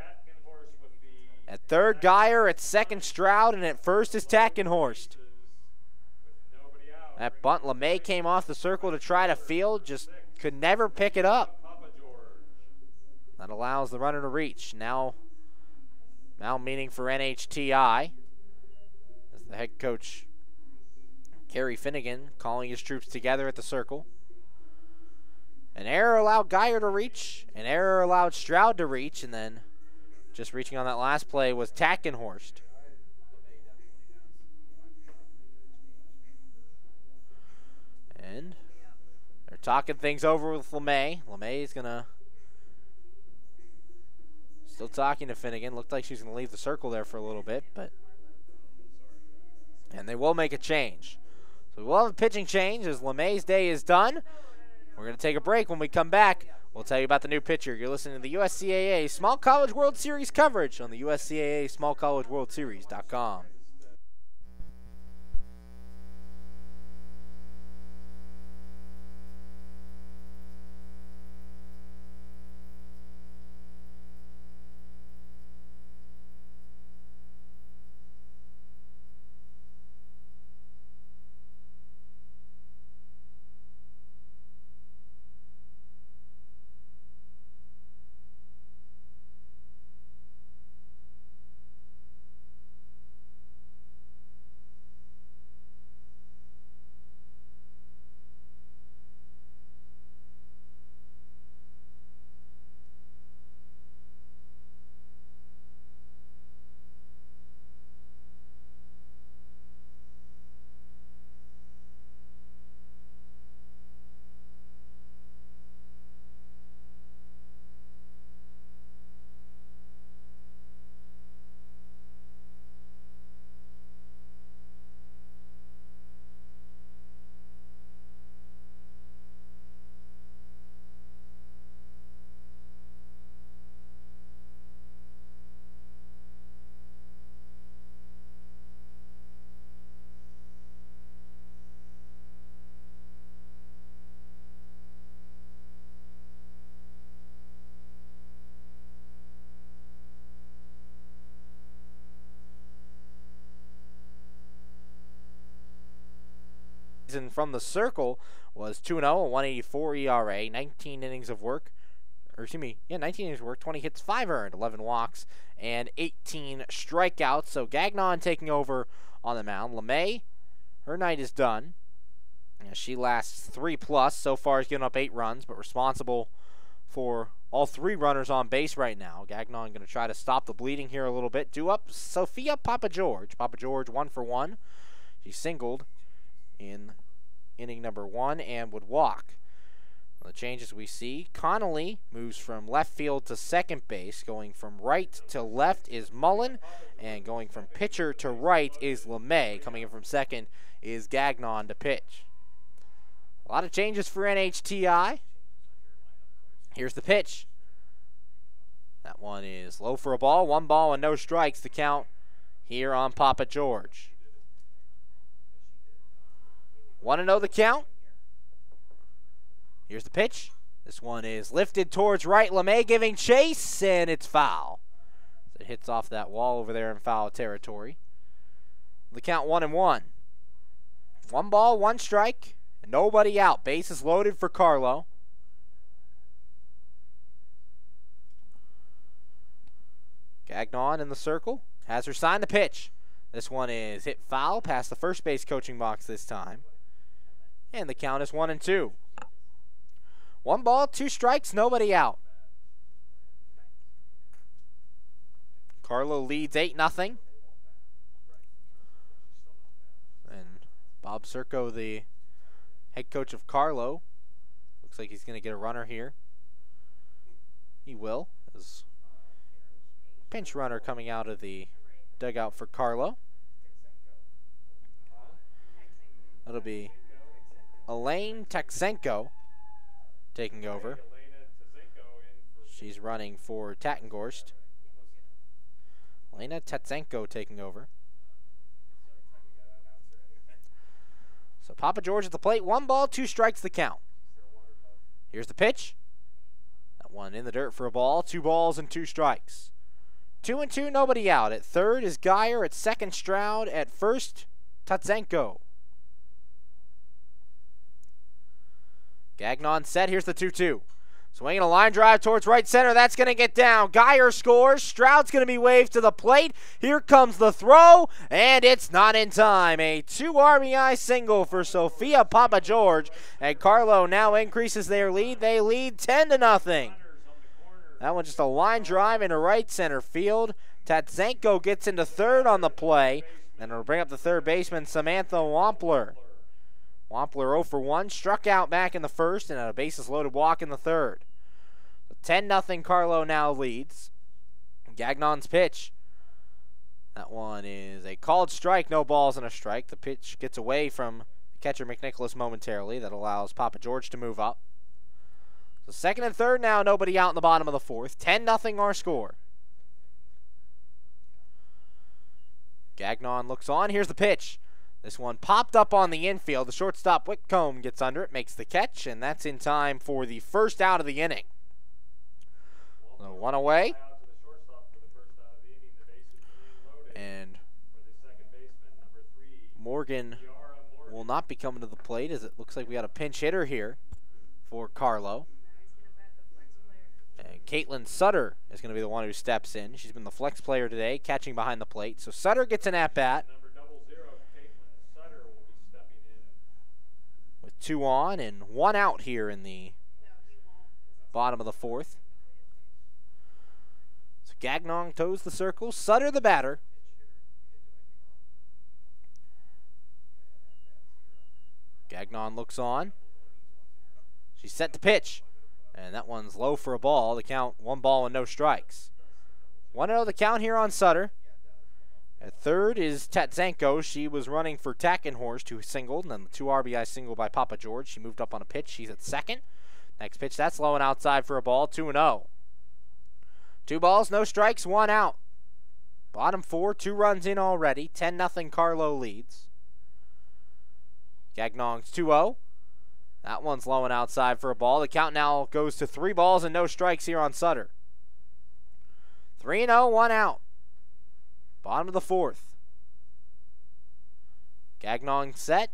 At third, Geyer. At second, Stroud. And at first is Tatkenhorst. That bunt, LeMay came off the circle to try to field, just could never pick it up. That allows the runner to reach. Now meaning for NHTI. As the head coach, Kerry Finnegan, calling his troops together at the circle. An error allowed Geyer to reach. An error allowed Stroud to reach. And then just reaching on that last play was Tatkenhorst. And they're talking things over with LeMay. LeMay's going to still talking to Finnegan. Looked like she's going to leave the circle there for a little bit, and they will make a change. So we'll have a pitching change as LeMay's day is done. We're going to take a break. When we come back, we'll tell you about the new pitcher. You're listening to the USCAA Small College World Series coverage on the USCAA SmallCollegeWorldSeries.com. From the circle was 2-0, a 184 ERA, 19 innings of work, 19 innings of work, 20 hits, 5 earned, 11 walks, and 18 strikeouts. So Gagnon taking over on the mound. LeMay, her night is done. She lasts 3+. So far has given up 8 runs, but responsible for all 3 runners on base right now. Gagnon going to try to stop the bleeding here a little bit. Due up Sophia Papa George. Papa George 1 for 1. She singled in inning number 1 and would walk. The changes we see, Connolly moves from left field to second base. Going from right to left is Mullen, and going from pitcher to right is LeMay. Coming in from second is Gagnon to pitch. A lot of changes for NHTI. Here's the pitch. That one is low for a ball. 1 ball and no strikes to count here on Papa George. 1-0 the count. Here's the pitch. This one is lifted towards right. LeMay giving chase, and it's foul. It hits off that wall over there in foul territory. The count 1-1. 1 ball, 1 strike, and nobody out. Bases loaded for Carlow. Gagnon in the circle. Has her sign the pitch. This one is hit foul past the first base coaching box this time. And the count is 1-2. 1 ball, 2 strikes, nobody out. Carlow leads 8-0. And Bob Circo, the head coach of Carlow, looks like he's going to get a runner here. He will. As pinch runner coming out of the dugout for Carlow. That'll be Elaine Texenko taking over. She's running for Tattengorst. Elena Tetsenko taking over. So Papa George at the plate. 1 ball, 2 strikes the count. Here's the pitch. That one in the dirt for a ball. 2 balls and 2 strikes. 2-2, nobody out. At third is Geyer. At second, Stroud. At first, Tatsenko. Gagnon set. Here's the 2-2. Swinging a line drive towards right center. That's going to get down. Geyer scores. Stroud's going to be waved to the plate. Here comes the throw, and it's not in time. A 2 RBI single for Sophia Papa George, and Carlow now increases their lead. They lead 10-0. That one just a line drive into right center field. Tatsenko gets into third on the play, and it'll bring up the third baseman, Samantha Wampler. Wampler 0 for 1, struck out back in the first, and had a bases-loaded walk in the third. 10-0 Carlow now leads. Gagnon's pitch. That one is a called strike, no balls and a strike. The pitch gets away from catcher McNicholas momentarily. That allows Papa George to move up. So second and third now, nobody out in the bottom of the fourth. 10-0 our score. Gagnon looks on. Here's the pitch. This one popped up on the infield. The shortstop Whitcomb gets under it, makes the catch, and that's in time for the first out of the inning. So 1 away. And Morgan will not be coming to the plate, as it looks like we got a pinch hitter here for Carlow. And Caitlin Sutter is going to be the one who steps in. She's been the flex player today, catching behind the plate. So Sutter gets an at-bat. With 2 on and 1 out here in the bottom of the fourth. So Gagnon toes the circle. Sutter the batter. Gagnon looks on. She's set to pitch. And that one's low for a ball. The count 1 ball and no strikes. 1-0 the count here on Sutter. At third is Tatsenko. She was running for Tattengorst, who singled, and then the 2 RBI single by Papa George. She moved up on a pitch. She's at second. Next pitch, that's low and outside for a ball. 2-0. 2 balls, no strikes, 1 out. Bottom 4, 2 runs in already. 10-0 Carlow leads. Gagnon's 2-0. That one's low and outside for a ball. The count now goes to 3 balls and no strikes here on Sutter. 3-0, 1 out. Bottom of the fourth. Gagnon set.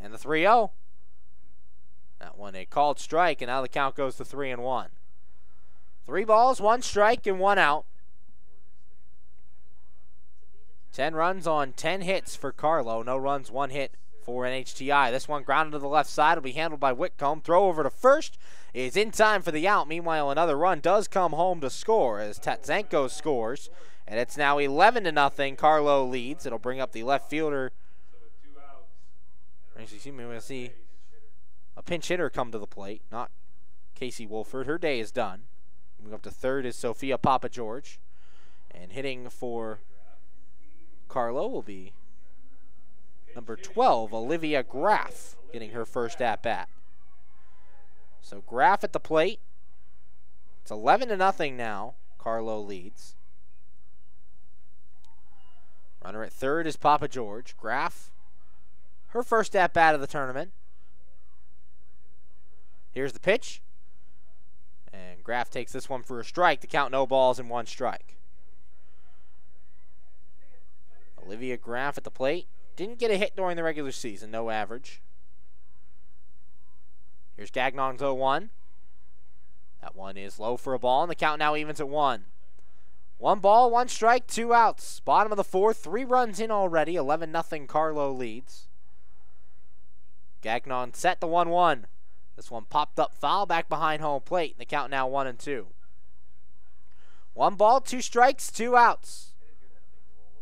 And the 3-0. That one a called strike, and now the count goes to 3-1. 3 balls, 1 strike, and 1 out. 10 runs on 10 hits for Carlow. No runs, 1 hit for NHTI. This one grounded to the left side will be handled by Whitcomb. Throw over to first is in time for the out. Meanwhile, another run does come home to score as Tatsenko scores. And it's now 11-0. Carlow leads. It'll bring up the left fielder. Excuse me, we're going to see a pinch hitter come to the plate, not Casey Wolford. Her day is done. Moving up to third is Sophia Papa-George. And hitting for Carlow will be number 12, Olivia Graff, getting her first at-bat. So Graff at the plate. It's 11-0 now. Carlow leads. Runner at third is Papa-George. Graff, her first at-bat of the tournament. Here's the pitch. And Graff takes this one for a strike. The count, no balls and 1 strike. Olivia Graff at the plate. Didn't get a hit during the regular season, no average. Here's Gagnon's 0-1. That one is low for a ball, and the count now evens at 1. 1 ball, 1 strike, 2 outs. Bottom of the 4th, 3 runs in already. 11-0 Carlow leads. Gagnon set the 1-1. This one popped up foul back behind home plate. The count now 1-2. 1 ball, 2 strikes, 2 outs.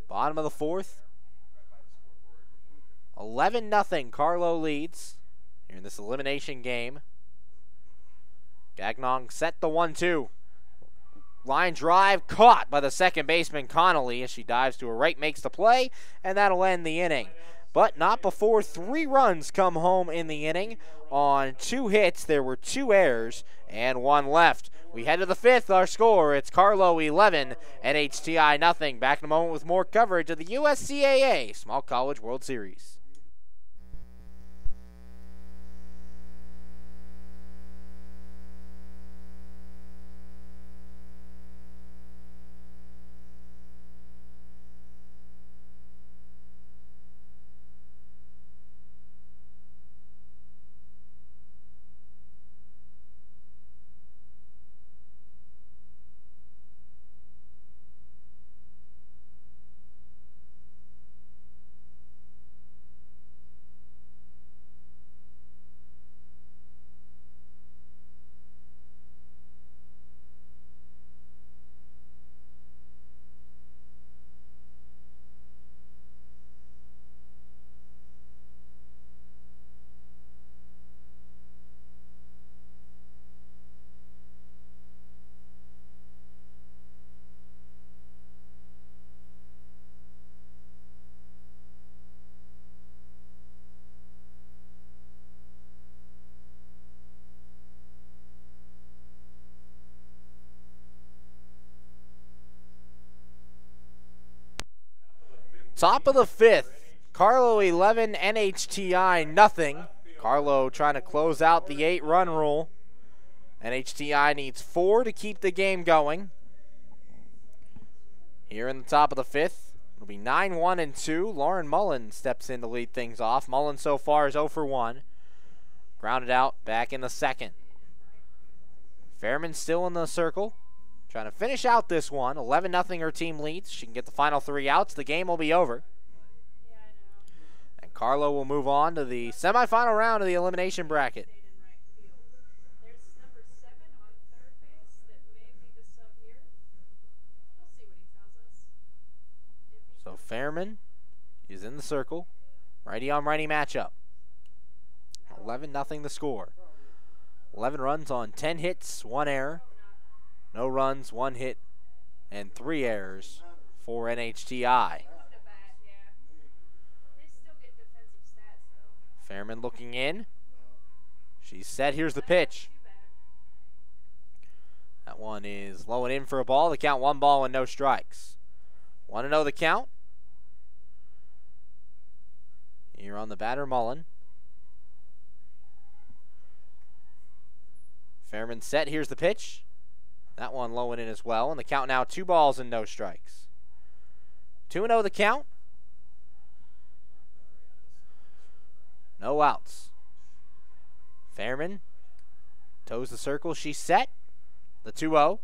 Bottom of the 4th. 11-0 Carlow leads here in this elimination game. Gagnon set the 1-2. Line drive caught by the second baseman Connolly as she dives to her right, makes the play, and that'll end the inning. But not before 3 runs come home in the inning. On 2 hits, there were 2 errors and 1 left. We head to the 5th. Our score, it's Carlow 11, NHTI nothing. Back in a moment with more coverage of the USCAA Small College World Series. Top of the 5th, Carlow 11, NHTI nothing. Carlow trying to close out the 8-run rule. NHTI needs 4 to keep the game going. Here in the top of the 5th, it'll be 9-1-2. Lauren Mullen steps in to lead things off. Mullen so far is 0 for 1. Grounded out back in the 2nd. Fairman still in the circle. Trying to finish out this one. 11-0 her team leads. She can get the final 3 outs. The game will be over. And Carlow will move on to the semifinal round of the elimination bracket. So Fairman is in the circle. Righty on righty matchup. 11-0 the score. 11 runs on 10 hits, 1 error. No runs, 1 hit, and 3 errors for NHTI. Fairman looking in. She's set. Here's the pitch. That one is low and in for a ball. The count 1 ball and no strikes. 1-0 the count. Here on the batter, Mullen. Fairman set. Here's the pitch. That one low and in as well. And the count now 2 balls and no strikes. 2-0 the count. No outs. Fairman toes the circle. She's set. The 2-0.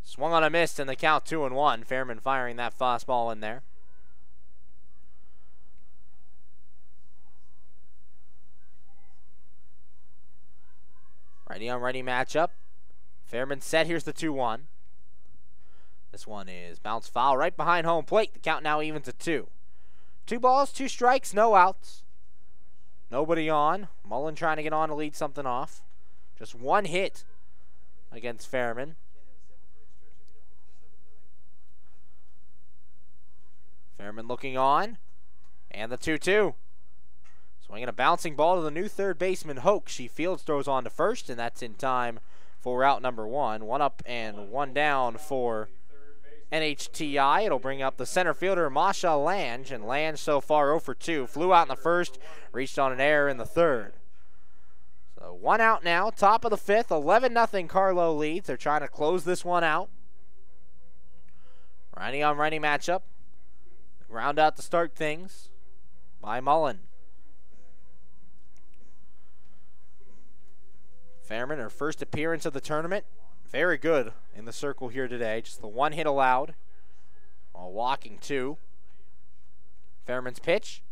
Swung on a miss and the count 2-1. Fairman firing that fastball in there. Righty on righty matchup. Fairman set. Here's the 2-1. This one is bounced foul right behind home plate. The count now evens at 2. 2 balls, 2 strikes, no outs. Nobody on. Mullen trying to get on to lead something off. Just one hit against Fairman. Fairman looking on. And the 2-2. Swinging a bouncing ball to the new third baseman, Hoke. She fields throws on to first, and that's in time for out number 1. 1 up and 1 down for NHTI. It'll bring up the center fielder, Masha Lange, and Lange so far 0 for 2. Flew out in the first, reached on an error in the third. So 1 out now, top of the 5th, 11-0 Carlow leads. They're trying to close this one out. Righty on righty matchup. Ground out to start things by Mullen. Fairman, her first appearance of the tournament. Very good in the circle here today. Just the 1 hit allowed while walking 2. Fairman's pitch.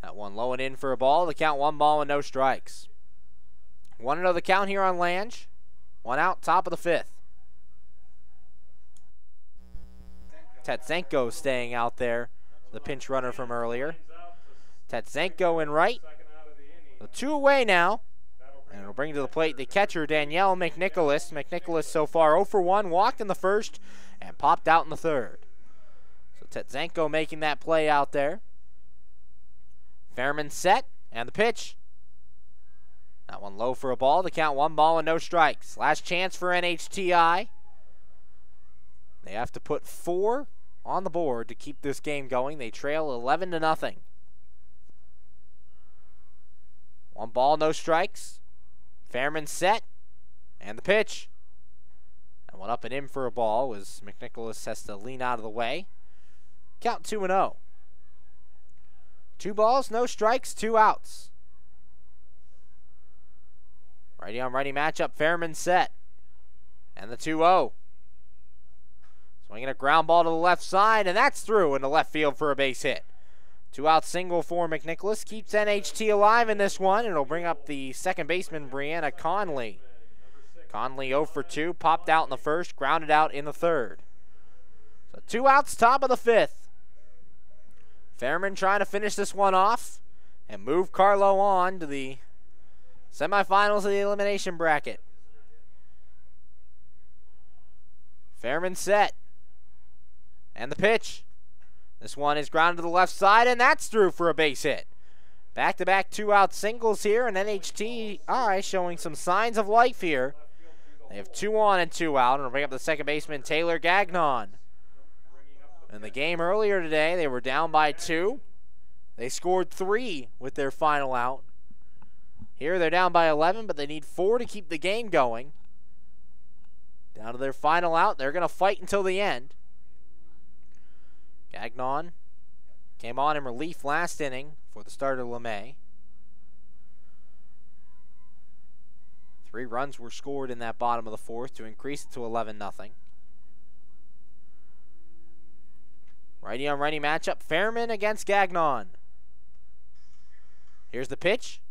That one low and in for a ball. The count 1 ball and no strikes. 1-0 the count here on Lange. 1 out, top of the 5th. Tetsenko staying out there, the pinch runner from earlier. Tetsenko in right. The 2 away now. And it'll bring to the plate the catcher, Danielle McNicholas. McNicholas so far 0 for 1, walked in the first and popped out in the third. So Tetsenko making that play out there. Fairman set, and the pitch. That one low for a ball. The count 1 ball and no strikes. Last chance for NHTI. They have to put 4 on the board to keep this game going. They trail 11-0. 1 ball, no strikes. Fairman set, and the pitch. That one up and in for a ball as McNicholas has to lean out of the way. Count 2-0. 2 balls, no strikes, 2 outs. Righty on righty matchup, Fairman set, and the 2-0. Swinging a ground ball to the left side, and that's through into left field for a base hit. 2-out single for McNicholas. Keeps NHT alive in this one, and it'll bring up the second baseman, Brianna Conley. Conley 0 for 2, popped out in the first, grounded out in the third. So 2 outs, top of the 5th. Fairman trying to finish this one off and move Carlow on to the semifinals of the elimination bracket. Fairman set, and the pitch. This one is grounded to the left side, and that's through for a base hit. Back-to-back 2-out singles here, and NHTI showing some signs of life here. They have 2 on and 2 out, and it'll bring up the second baseman, Taylor Gagnon. In the game earlier today, they were down by 2. They scored 3 with their final out. Here they're down by 11, but they need 4 to keep the game going. Down to their final out. They're going to fight until the end. Gagnon came on in relief last inning for the starter LeMay. 3 runs were scored in that bottom of the 4th to increase it to 11-0. Righty on righty matchup, Fairman against Gagnon. Here's the pitch.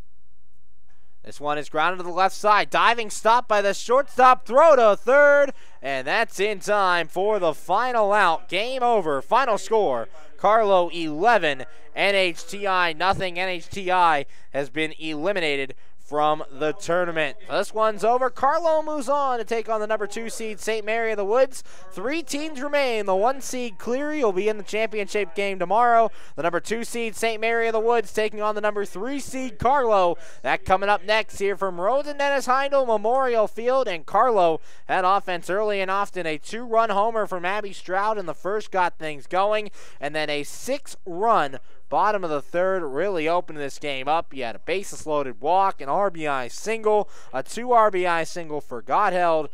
This one is grounded to the left side. Diving stop by the shortstop. Throw to third. And that's in time for the final out. Game over. Final score. Carlow 11. NHTI nothing. NHTI has been eliminated from the tournament. This one's over. Carlow moves on to take on the number 2 seed St. Mary of the Woods. 3 teams remain. The 1 seed Cleary will be in the championship game tomorrow. The number 2 seed St. Mary of the Woods taking on the number 3 seed Carlow. That coming up next here from Rosen Dennis Heindl Memorial Field. And Carlow had offense early and often. A 2-run homer from Abby Stroud in the first got things going. And then a 6-run bottom of the 3rd really opened this game up. You had a bases loaded walk, an RBI single, a 2 RBI single for Godheld,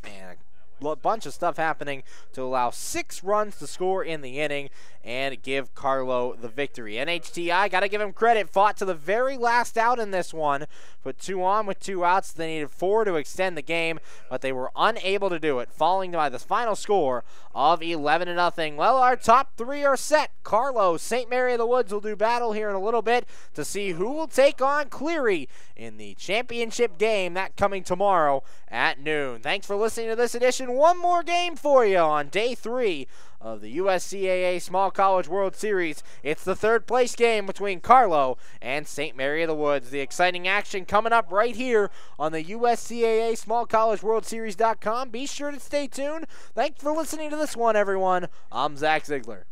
and a bunch of stuff happening to allow 6 runs to score in the inning and give Carlow the victory. NHTI, got to give them credit, fought to the very last out in this one. Put 2 on with 2 outs. They needed 4 to extend the game, but they were unable to do it, falling by the final score of 11-0. Well, our top 3 are set. Carlow, St. Mary of the Woods will do battle here in a little bit to see who will take on Cleary in the championship game, that coming tomorrow at noon. Thanks for listening to this edition in one more game for you on day 3 of the USCAA Small College World Series. It's the third place game between Carlow and St. Mary of the Woods. The exciting action coming up right here on the USCAA Small College World Series.com. Be sure to stay tuned. Thanks for listening to this one, everyone. I'm Zach Ziegler.